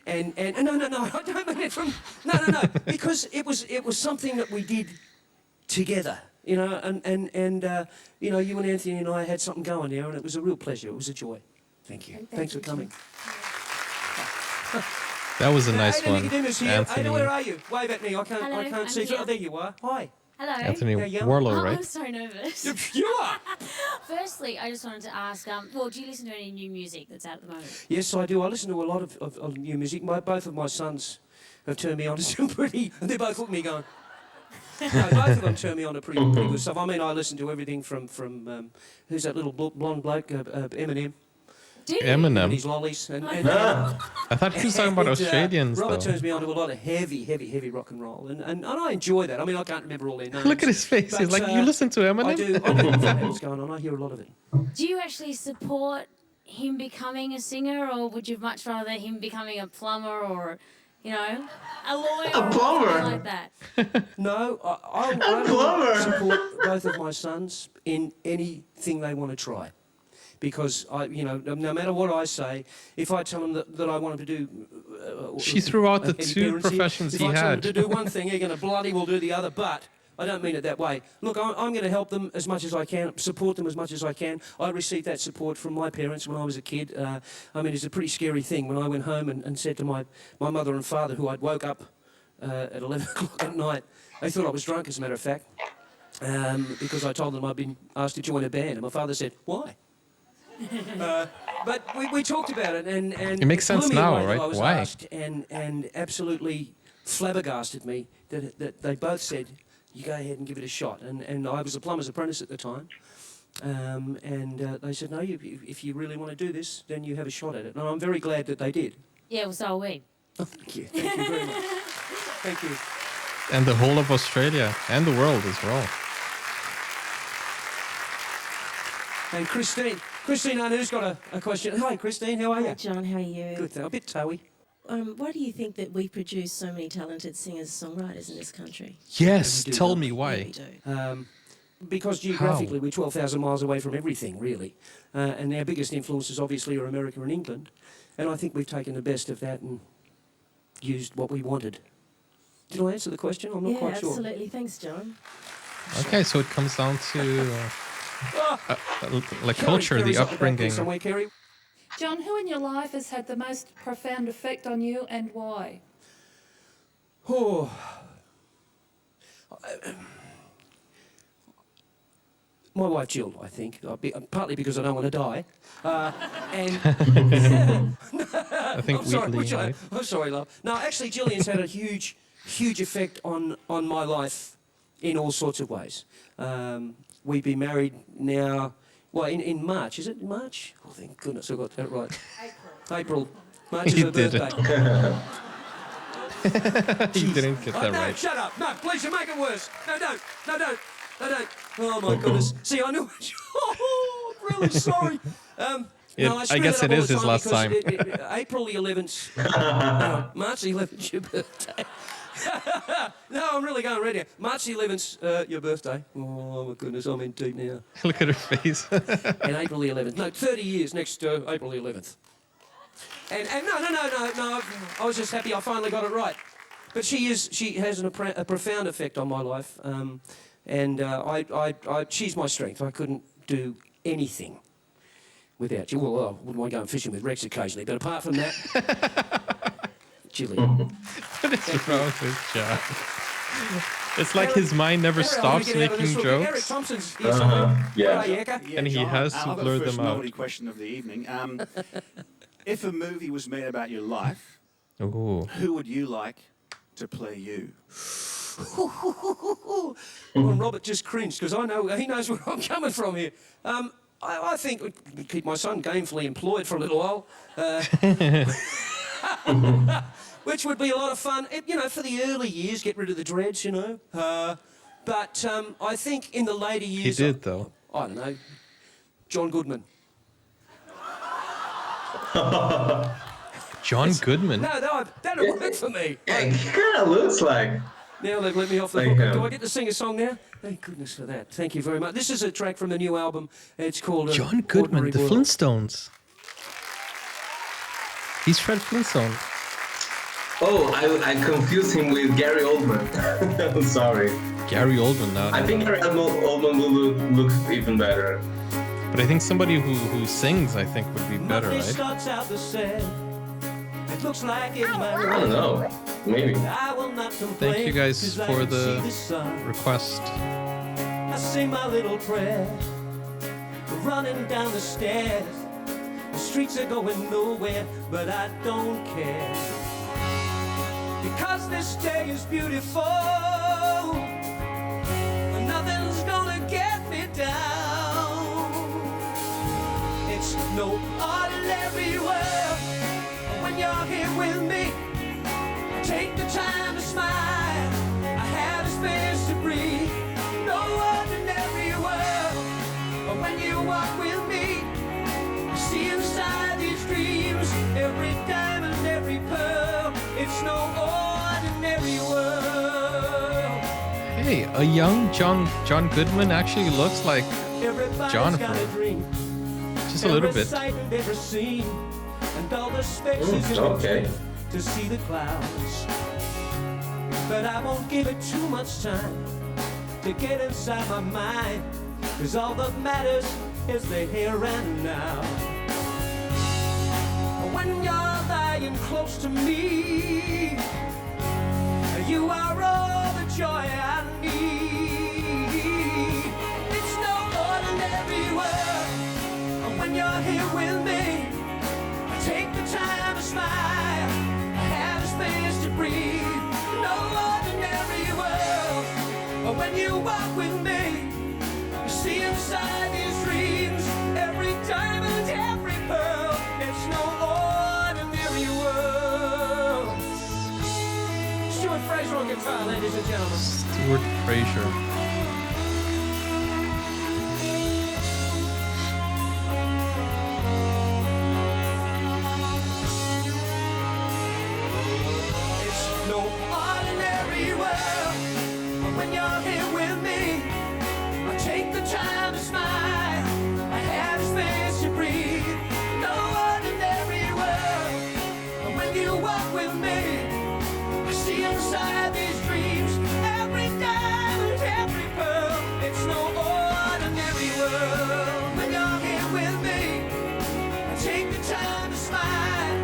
And no, I don't mean it from no, because it was something that we did together. You know, and you know, you and Anthony and I had something going there, and it was a real pleasure. It was a joy. Thank you. Thanks for coming. That was a nice Hey, one, Nicodemus here. Anthony. Hey, where are you? Wave at me. I can't Hello, see. I'm here. Oh, there you are. Hi. Hello. Anthony How you going? Warlow, Oh, right? I'm so nervous. You are. Firstly, I just wanted to ask, well, do you listen to any new music that's out at the moment? Yes, I do. I listen to a lot of new music. Both of my sons have turned me on to some pretty. They both look at me going. No, both of them turn me on to pretty good stuff. I mean, I listen to everything from who's that little blonde bloke, Eminem. Do you? And Eminem. his lollies. I thought he was talking about Australians, Robert though. turns me on to a lot of heavy rock and roll, and I enjoy that. I mean, I can't remember all their names. Look at his face. He's but, like, you listen to Eminem? I do know what's going on. I hear a lot of it. Do you actually support him becoming a singer, or would you much rather him becoming a plumber or, you know, a lawyer A or plumber? something like that? No, I plumber. will support both of my sons in anything they want to try. Because, no matter what I say, if I tell them that I want them to do... She threw out the any two parents here, professions if he I tell them had. to do one thing, they're going to bloody well do the other, but I don't mean it that way. Look, I'm going to help them as much as I can, support them as much as I can. I received that support from my parents when I was a kid. I mean, it's a pretty scary thing when I went home and said to my mother and father, who I'd woke up at 11 o'clock at night, they thought I was drunk, as a matter of fact, because I told them I'd been asked to join a band. And my father said, why? But we talked about it, and It makes sense blew me now, away that right? I was Why? asked, and absolutely flabbergasted me that they both said, you go ahead and give it a shot. And I was a plumber's apprentice at the time, and they said, no, if you really want to do this, then you have a shot at it. And I'm very glad that they did. Yeah, well, so are we. Oh, thank you. Thank you very much. Thank you. And the whole of Australia and the world as well. And Christine, who's got a question? Hi, Christine, how are you? Hi, John, how are you? Good, a bit toey. Why do you think that we produce so many talented singers-songwriters in this country? Yes, We do. tell me Yeah, why. we do. Because geographically we're 12,000 miles away from everything, really. And our biggest influences obviously are America and England. And I think we've taken the best of that and used what we wanted. Did I answer the question? I'm not quite sure. Yeah, absolutely. Thanks, John. Okay, so it comes down to like culture, the Kerry's up the back there upbringing. somewhere, Kerry. John, who in your life has had the most profound effect on you and why? Oh. my wife Jill, I think, partly because I don't want to die. And I think I'm sorry, Wheatley, right? I'm sorry, love. No, actually, Gillian's had a huge effect on my life in all sorts of ways. We've been married now, well, in March. Is it March? Oh, thank goodness I got that right. April. March is You her did it. birthday. You didn't get that no, right. shut up. No, please, you make it worse. No, don't. No, don't. No, don't. Oh, my goodness. See, I knew... Oh, I'm really sorry. I guess it is his last time. April the 11th... March the 11th, your birthday. No, I'm really going red here. March the 11th, your birthday. Oh, my goodness, I'm in deep now. Look at her face. And April the 11th. No, 30 years next April the 11th. And no, I was just happy I finally got it right. But she has a profound effect on my life. She's my strength. I couldn't do anything without you. Well, I wouldn't mind going fishing with Rex occasionally, but apart from that, Gillian. What is wrong with John? It's like his mind never stops making jokes. Eric Thompson's And he John, has to I've got blur the first them out. novelty question of the evening. If a movie was made about your life, Ooh. who would you like to play you? Well, Robert just cringed because I know he knows where I'm coming from here. I think we'd keep my son gainfully employed for a little while, which would be a lot of fun. For the early years, get rid of the dreads, But I think in the later years... He did, though. I don't know. John Goodman. John Goodman? No, that'll work for me. Yeah, he kind of looks like... Now they've let me off the Like hook. him. Do I get to sing a song now? Thank goodness for that. Thank you very much. This is a track from the new album. It's called... John Goodman, Ordinary the World. Flintstones. He's Fred Flintstone. Oh, I confused him with Gary Oldman. I'm sorry. Gary Oldman, now. I think Gary Oldman will look even better. But I think somebody who sings, I think, would be better, Monday right? starts out the same. It looks like it might I don't know. Maybe. I will not complain, Thank you guys 'cause I for can see the sun. request. I say my little prayer, running down the stairs. The streets are going nowhere, but I don't care. Because this day is beautiful, and nothing's gonna get me down. It's no ordinary world. When you're here with me, take the time to smile. I have a space to breathe. No ordinary world. But when you walk with me, I see inside these dreams every diamond, every pearl. It's no ordinary world. Hey, a young John Goodman actually looks like Everybody's John got a dream. just a little Every bit. sight and every scene, and all the spaces in okay. between to see the clouds. But I won't give it too much time to get inside my mind, 'cause all that matters is the here and now. When you're lying close to me, you are all the joy I need. It's no ordinary world. When you're here with me, take the time to smile. I have a space to breathe. No ordinary world. But when you walk with me, you see inside these dreams every diamond, every pearl. It's no ordinary world. Stuart Fraser on guitar, ladies and gentlemen. Stuart Fraser. No ordinary world. But when you're here with me, I take the time to smile. I have space to breathe. No ordinary world. But when you walk with me, I see inside these dreams every diamond, every pearl. It's no ordinary world. When you're here with me, I take the time to smile.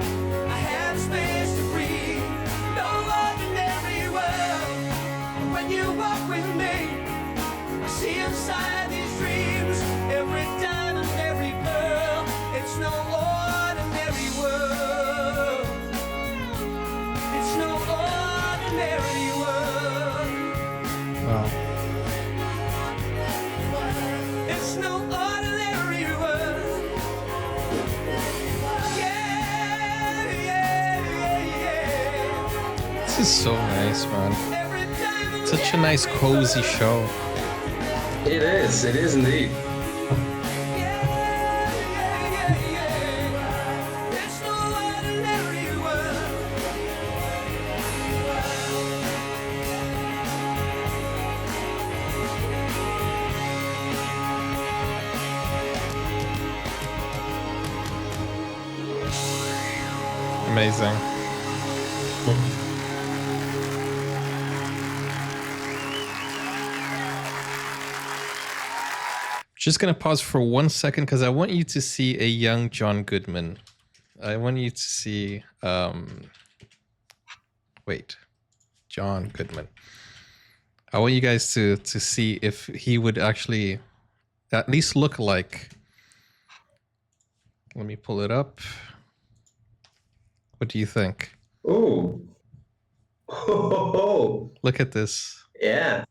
I have space to breathe. No ordinary world. When you walk with me, I see inside these dreams This is so nice, man. Such a nice, cozy show. It is indeed. Amazing. Just gonna pause for 1 second because I want you to see a young John Goodman. I want you to see John Goodman. I want you guys to see if he would actually at least look like. Let me pull it up. What do you think? Ooh. Oh. Look at this. Yeah.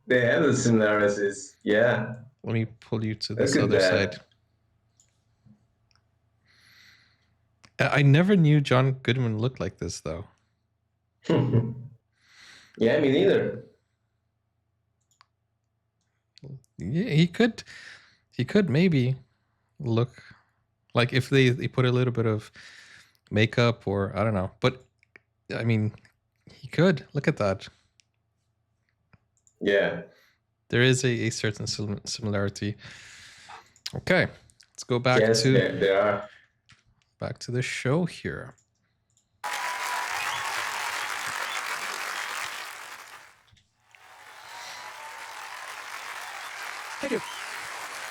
They have the similarities. Yeah. Let me pull you to this Look at other that. side. I never knew John Goodman looked like this, though. Yeah, me neither. Yeah, he could maybe look like if they put a little bit of makeup or I don't know. But I mean, he could. Look at that. Yeah. There is a certain similarity. Okay, let's go back Yes, to there are. back to the show here. Thank you.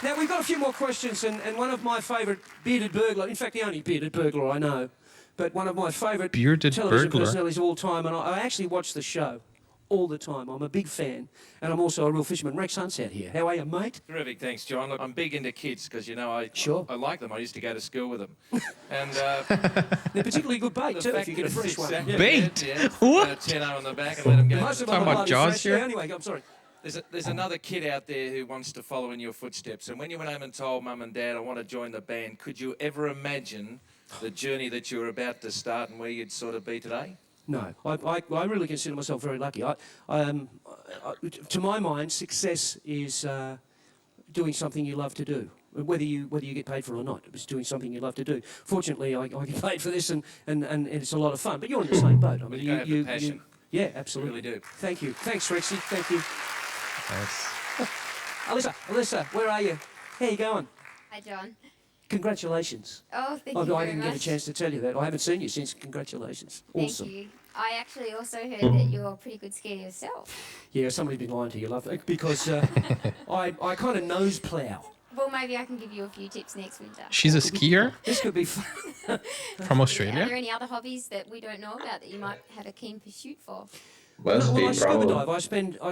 Now, we've got a few more questions, and one of my favourite bearded burglar, in fact, the only bearded burglar I know, but one of my favourite Bearded television burglar? personalities of all time, and I actually watch the show all the time. I'm a big fan, and I'm also a real fisherman. Rex Hunt's out here. How are you, mate? Terrific, thanks, John. Look, I'm big into kids because, you know, I like them. I used to go to school with them. And they're particularly good bait, too, if you get a fresh one. Exactly. Bait? Yeah. What? A 10 on the back and let them go. Most of them Talking are about bloody Jaws fresh. here? Yeah, anyway, I'm sorry. There's another kid out there who wants to follow in your footsteps. And when you went home and told Mum and Dad, I want to join the band, could you ever imagine the journey that you were about to start and where you'd sort of be today? No, I really consider myself very lucky. To my mind, success is doing something you love to do, whether you get paid for it or not. It's doing something you love to do. Fortunately, I get paid for this, and it's a lot of fun. But you're in the same boat. I mean, You have the passion. yeah, absolutely. You really do. Thank you. Thanks, Rexy. Thank you. Nice. Alyssa, where are you? How you going? Hi, John. Congratulations. Oh, thank Oh, you no, I very didn't much. get a chance to tell you that. I haven't seen you since. Congratulations. Thank Awesome. you. I actually also heard that you're a pretty good skier yourself. Yeah, somebody's been lying to you, love, because I kind of nose plough. Well, maybe I can give you a few tips next winter. She's a skier This could be fun. from Are Australia. there any other hobbies that we don't know about that you might have a keen pursuit for? Must Well, be I scuba probably. dive. I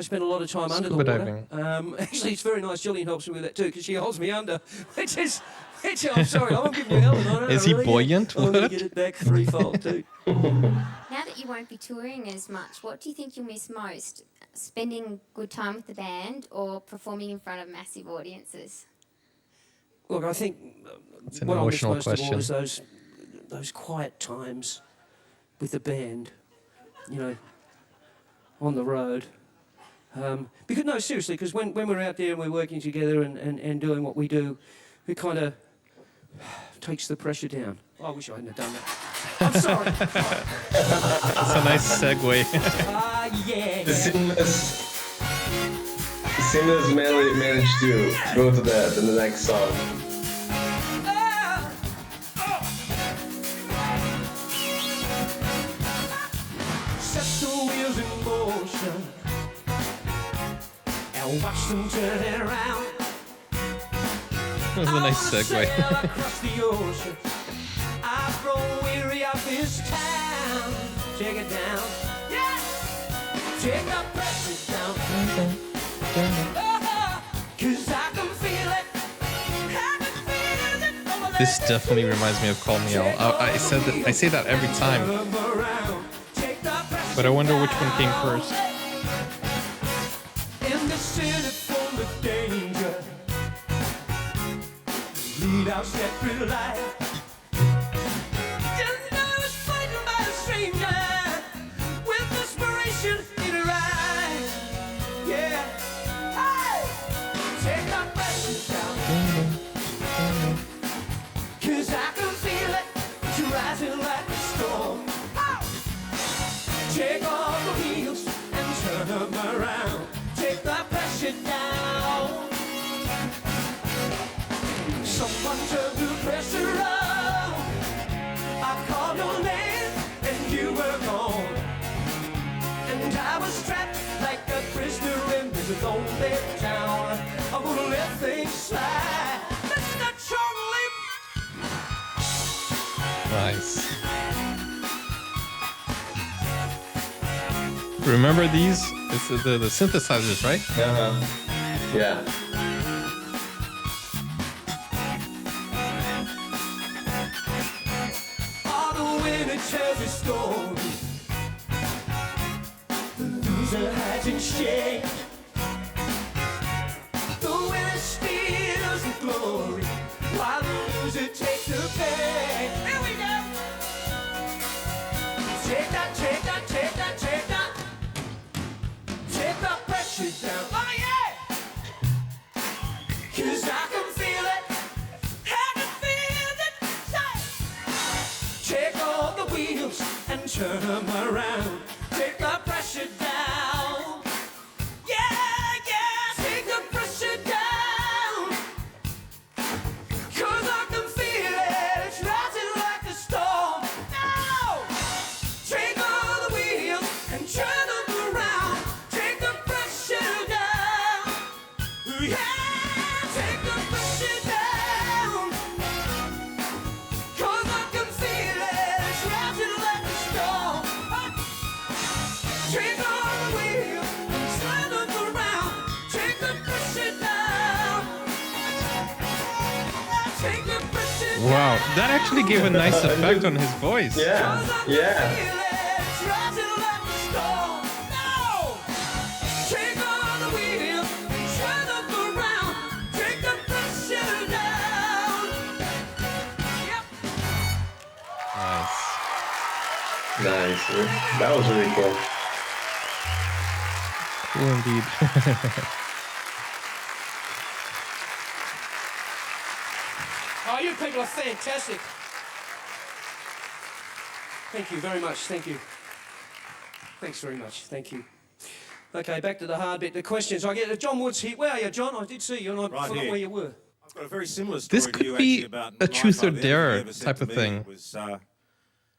spend a lot of time under the Scuba water. diving. Actually, it's very nice. Gillian helps me with that too because she holds me under. I'm sorry, I'm giving you hell. I don't know, Is he really. buoyant? I'm going to What? get it back threefold too. Now that you won't be touring as much, what do you think you'll miss most? Spending good time with the band or performing in front of massive audiences? Look, I think It's an what I miss emotional most of all question. is those quiet times with the band, you know, on the road. Because no, seriously, because when we're out there and we're working together and doing what we do, it kind of takes the pressure down. I wish I hadn't have done that. I'm sorry. That's a nice segue. Yeah. The seamless managed to go to the next song. Set the wheels in motion and watch them turn around. That was a nice segue. Across the ocean, I've grown weary of this town. Take it down, yeah. Take the pressure down. Cause I can feel it. I can feel it from This definitely reminds me of Call Me Al. I say that every time, but I wonder which one came first. in the city full of danger. Lead out separate life. Just know I was fighting by a stranger. With it down. I'm gonna let things slide. That's not chocolate. Nice. Remember these? It's the synthesizers, right? Yeah. All the winner tells a story. The loser hides in shame. The winner steals the glory, while the loser takes the fame. Here we go. Take that, take that, take that, take that. Take the pressure down. Oh yeah! 'Cause I can feel it. I can feel it. Say. Take all the wheels and turn them around. Take the pressure down. Yeah, yeah. Take the pressure down. 'Cause I can feel it. It's rising like a storm. Now. Take all the wheels and turn them around. Take the pressure down. Yeah, take the pressure down. 'Cause I can feel it. It's rising like a storm. Take all the wheels and turn them around. Take the pressure down. Take the pressure down. Wow, that actually gave a nice effect on his voice. Yeah. Yeah. Nice. That was really cool. Cool indeed. Oh, you people are fantastic. Thank you very much. Thank you. Thanks very much. Thank you. Okay, back to the hard bit. The questions. I get John Wood's here. Where are you, John? I did see you, and I Right forgot here. where you were. I've got a very similar story This to could you be actually about a my truth or father. Everything dare he ever said type to of me thing. Was,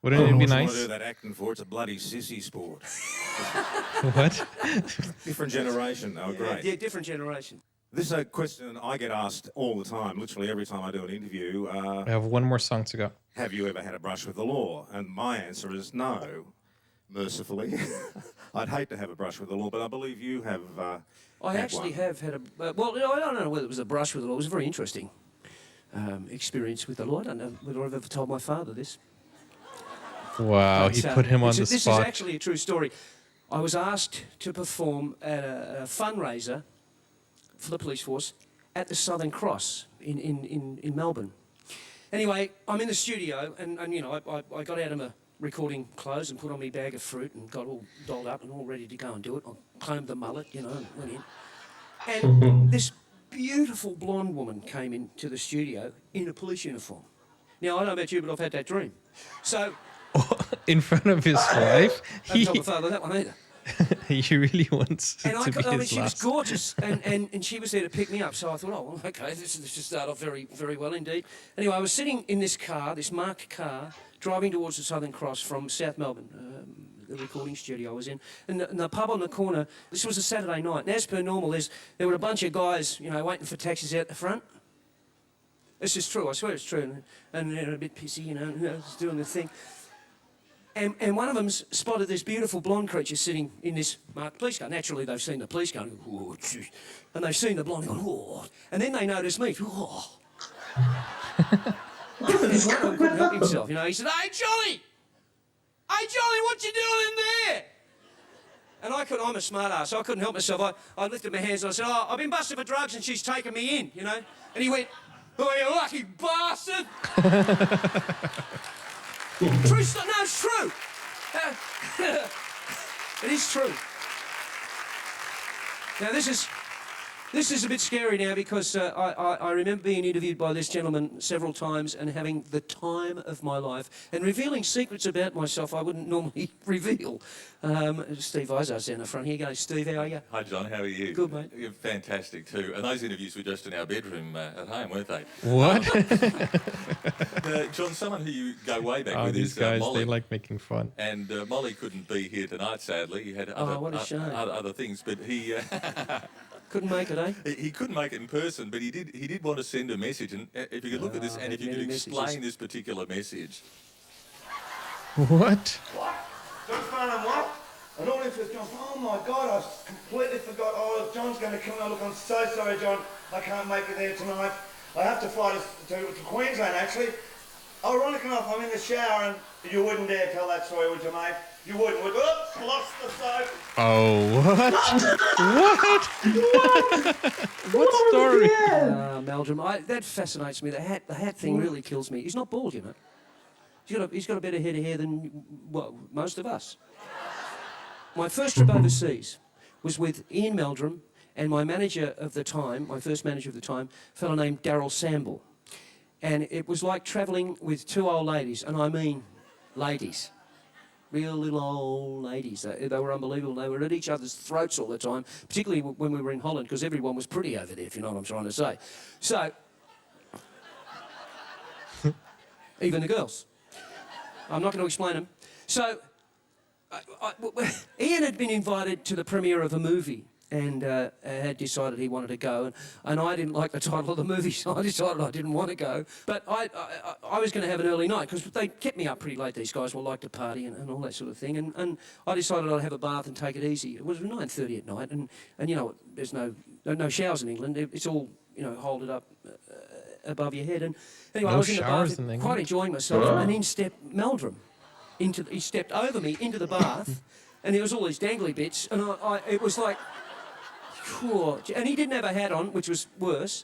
Wouldn't it be I don't nice? want to do that acting for. It's a bloody sissy sport. What? Different generation. They were great. Yeah, different generation. This is a question I get asked all the time, literally every time I do an interview. I have one more song to go. Have you ever had a brush with the law? And my answer is no, mercifully. I'd hate to have a brush with the law, but I believe you have. I actually have had a. Well, I don't know whether it was a brush with the law. It was a very interesting experience with the law. I don't know whether I've ever told my father this. Wow, he put him on the This spot. is actually a true story. I was asked to perform at a fundraiser for the police force at the Southern Cross in Melbourne. Anyway, I'm in the studio, and you know, I got out of my recording clothes and put on my bag of fruit and got all dolled up and all ready to go and do it. I combed the mullet, you know, and went in. And this beautiful blonde woman came into the studio in a police uniform. Now, I don't know about you, but I've had that dream. So... In front of his wife? I haven't told my father that one either. He really wants And to be I mean, his she was last. gorgeous, and she was there to pick me up. So I thought, oh, well, okay, this should start off very, very well indeed. Anyway, I was sitting in this car, this marked car, driving towards the Southern Cross from South Melbourne, the recording studio I was in, and the pub on the corner. This was a Saturday night, and as per normal, there were a bunch of guys, you know, waiting for taxis out the front. This is true. I swear it's true, and they're a bit pissy, you know, just doing the thing. And one of them spotted this beautiful blonde creature sitting in this marked police car. Naturally, they've seen the police car, and, oh, and they've seen the blonde going, oh, and then they noticed me. Oh. And one of them couldn't help himself. You know, he said, "Hey, Johnny! Hey, Johnny, what you doing in there?" And I'm a smart ass, so I couldn't help myself. I lifted my hands and I said, "Oh, I've been busted for drugs and she's taken me in, you know." And he went, "Oh, you lucky bastard!" True stuff. No, it's true. It is true. Now, this is a bit scary now because I remember being interviewed by this gentleman several times and having the time of my life and revealing secrets about myself I wouldn't normally reveal. Steve Izard's down the front here. Go, Steve, how are you? Hi, John. How are you? Good, mate. You're fantastic, too. And those interviews were just in our bedroom at home, weren't they? What? John, someone who you go way back Oh, with these is guys, Molly. they like making fun. And Molly couldn't be here tonight, sadly. He had what a shame. other things, but he... Couldn't make it, eh? He couldn't make it in person, but he did want to send a message. And if you could look at this, and if you could many explain messages. this particular message. What? What? John Farnham, what? And all this was John. Oh my God, I completely forgot. Oh, John's going to come. Oh, look, I'm so sorry, John. I can't make it there tonight. I have to fly to Queensland, actually. Ironic enough, I'm in the shower, and you wouldn't dare tell that story, would you, mate? You wouldn't, would you? Oops, lost the soap. Oh, what? What story? Meldrum, that fascinates me. The hat thing really kills me. He's not bald, you know. He's got a better head of hair than, well, most of us. My first trip overseas was with Ian Meldrum and my manager of the time, my first manager of the time, a fellow named Daryl Samble. And it was like travelling with two old ladies, and I mean ladies. Real little old ladies. They were unbelievable. They were at each other's throats all the time, particularly when we were in Holland, because everyone was pretty over there, if you know what I'm trying to say. So, even the girls. I'm not going to explain them. So, Ian had been invited to the premiere of a movie and had decided he wanted to go. And I didn't like the title of the movie, so I decided I didn't want to go. But I was going to have an early night, because they kept me up pretty late, these guys will like to party and all that sort of thing. And I decided I'd have a bath and take it easy. It was 9:30 at night, and you know, there's no showers in England. It's all, you know, holded up above your head. And anyway, No I was in the showers bath, in England? quite enjoying myself, and in stepped Meldrum. He stepped over me into the bath, and there was all these dangly bits, and it was like, whew, and he didn't have a hat on, which was worse.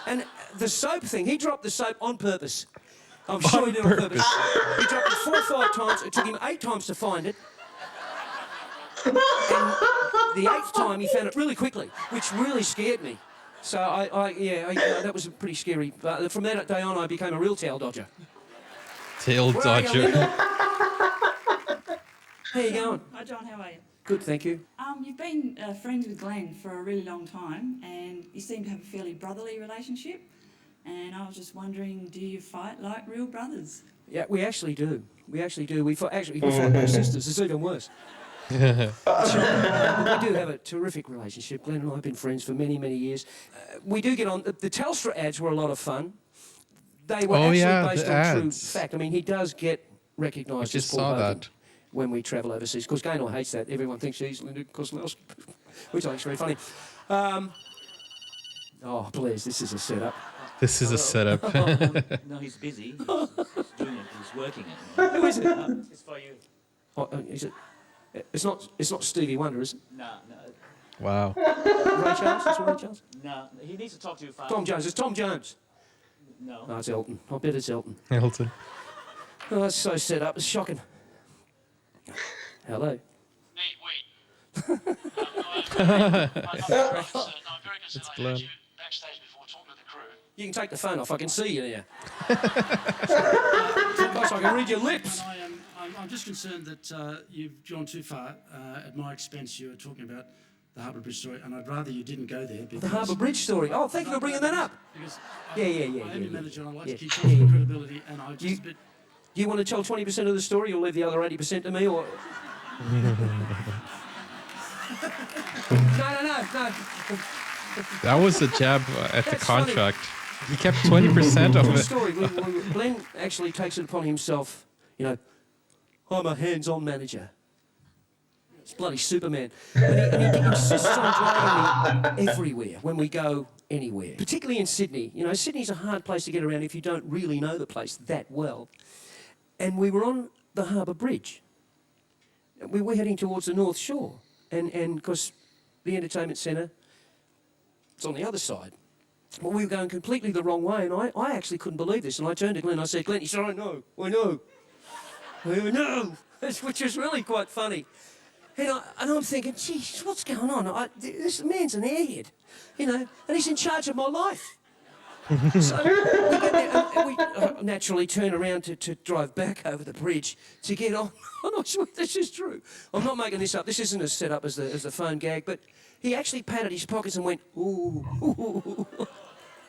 And the soap thing, he dropped the soap on purpose. I'm sure he did it on purpose. He dropped it 4 or 5 times. It took him 8 times to find it. And the 8th time, he found it really quickly, which really scared me. So that was pretty scary. But from that day on, I became a real tail dodger. Tail Where are you, dodger. Lyndall? How you going? Hi John, how are you? Good, thank you. You've been friends with Glenn for a really long time, and you seem to have a fairly brotherly relationship. And I was just wondering, do you fight like real brothers? Yeah, we actually do. We fight like sisters. It's even worse. We do have a terrific relationship. Glenn and I have been friends for many, many years. We do get on. The Telstra ads were a lot of fun. They were based on true fact. I mean, he does get recognised as Paul Hogan when we travel overseas. Of course, Gaynor hates that. Everyone thinks he's Linda Kozlowski, which I think is very funny. Oh, please, this is a setup. This is a setup. No, he's busy. He's doing it. He's working it. Who is it? It's for you. Oh, is it? It's not Stevie Wonder, is it? No. Wow. Ray Charles? It's Ray Charles? No, he needs to talk to you first. Tom Jones. It's Tom Jones. No. No, it's Elton. I bet it's Elton. Elton. Oh, that's so set up. It's shocking. Hello. It's Glenn. You can take the phone off. I can see you there. Gosh, I can read your lips. I'm just concerned that you've gone too far. At my expense, you were talking about the Harbour Bridge story, and I'd rather you didn't go there. The Harbour Bridge story. Oh, thank you for bringing that up. Because Yeah. I am your manager, and I like to keep some credibility, and I just a bit... You want to tell 20% of the story, or leave the other 80% to me, or... No. That was a jab at the That's contract. He kept 20% of True it. story. Glenn actually takes it upon himself, you know, I'm a hands-on manager. It's bloody Superman. And he insists on driving me everywhere when we go anywhere, particularly in Sydney. You know, Sydney's a hard place to get around if you don't really know the place that well. And we were on the Harbour Bridge. We were heading towards the North Shore. And because the entertainment centre, it's on the other side. Well, we were going completely the wrong way, and I actually couldn't believe this. And I turned to Glenn and I said, Glenn, he said, I know. Which is really quite funny. And I'm thinking, geez, what's going on? This man's an airhead, you know, and he's in charge of my life. So we get there, and we naturally turn around to drive back over the bridge to get on. I'm not sure this is true. I'm not making this up. This isn't as set up as the phone gag, but he actually patted his pockets and went, ooh,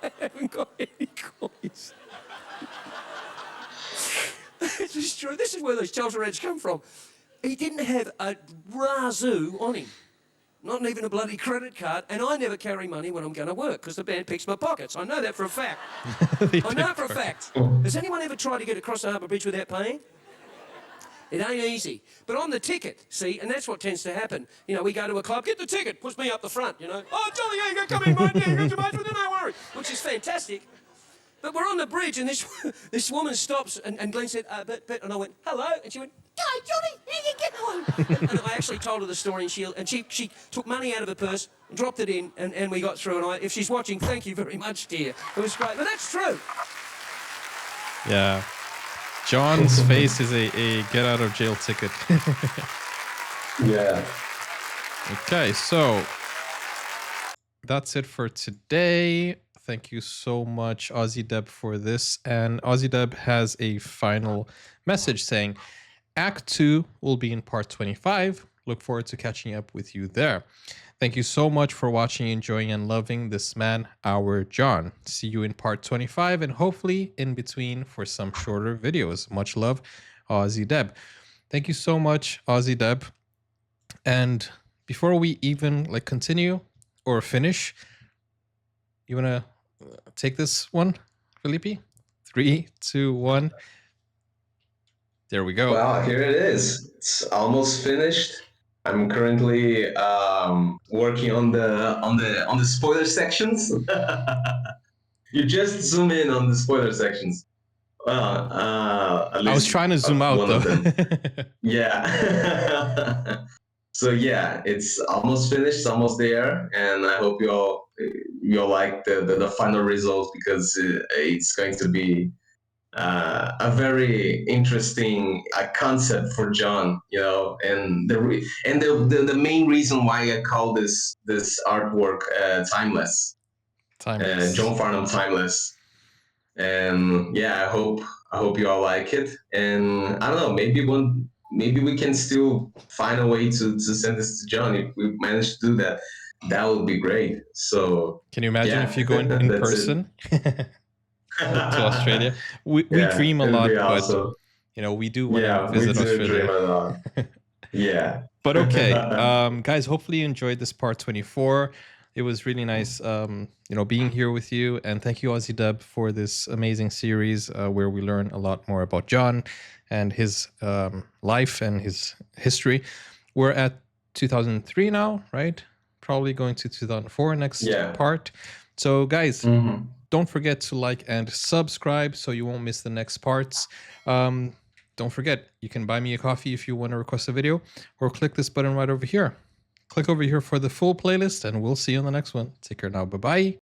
I haven't got any coins. This is true. This is where those Telstra ads come from. He didn't have a razoo on him. not even a bloody credit card, and I never carry money when I'm going to work because the band picks my pockets. I know that for a fact. I know it for a fact. Has anyone ever tried to get across the Harbour Bridge without paying? It ain't easy. But on the ticket, see, and that's what tends to happen. You know, we go to a club, get the ticket, push me up the front, you know. Oh, Johnny, yeah, you can come in, mate, yeah, you got your mates with you, no worry. Which is fantastic. But we're on the bridge, and this woman stops, and Glenn said, and I went, hello, and she went, hi, Johnny, how you getting on? and I actually told her the story, and she took money out of her purse, dropped it in, and we got through, and if she's watching, thank you very much, dear. It was great, but that's true. Yeah. John's face is a get out of jail ticket. Yeah. Okay, so that's it for today. Thank you so much, Ozzy Deb, for this. And Ozzy Deb has a final message saying, Act 2 will be in part 25. Look forward to catching up with you there. Thank you so much for watching, enjoying, and loving this man, our John. See you in part 25 and hopefully in between for some shorter videos. Much love, Ozzy Deb. Thank you so much, Ozzy Deb. And before we even continue or finish, you want to take this one, Felipe? 3, 2, 1. There we go. Well, here it is. It's almost finished. I'm currently working on the spoiler sections. You just zoom in on the spoiler sections. Well, at least I was trying to zoom out though. Yeah. So yeah, it's almost finished. It's almost there, and I hope you'll like the final result because it's going to be a very interesting concept for John, you know, and the main reason why I call this artwork timeless. John Farnham timeless. And yeah, I hope you all like it. And I don't know, maybe we can still find a way to send this to John. If we manage to do that, that would be great. So can you imagine if you go in person? To Australia. We dream a lot, but you know, we do want to visit Australia. Dream a lot. Yeah. But okay, guys, hopefully you enjoyed this part 24. It was really nice, you know, being here with you. And thank you, Ozzy Dub, for this amazing series where we learn a lot more about John and his life and his history. We're at 2003 now, right? Probably going to 2004 next part. So, guys, don't forget to like and subscribe so you won't miss the next parts. Don't forget, you can buy me a coffee if you want to request a video, or click this button right over here. Click over here for the full playlist, and we'll see you on the next one. Take care now. Bye-bye.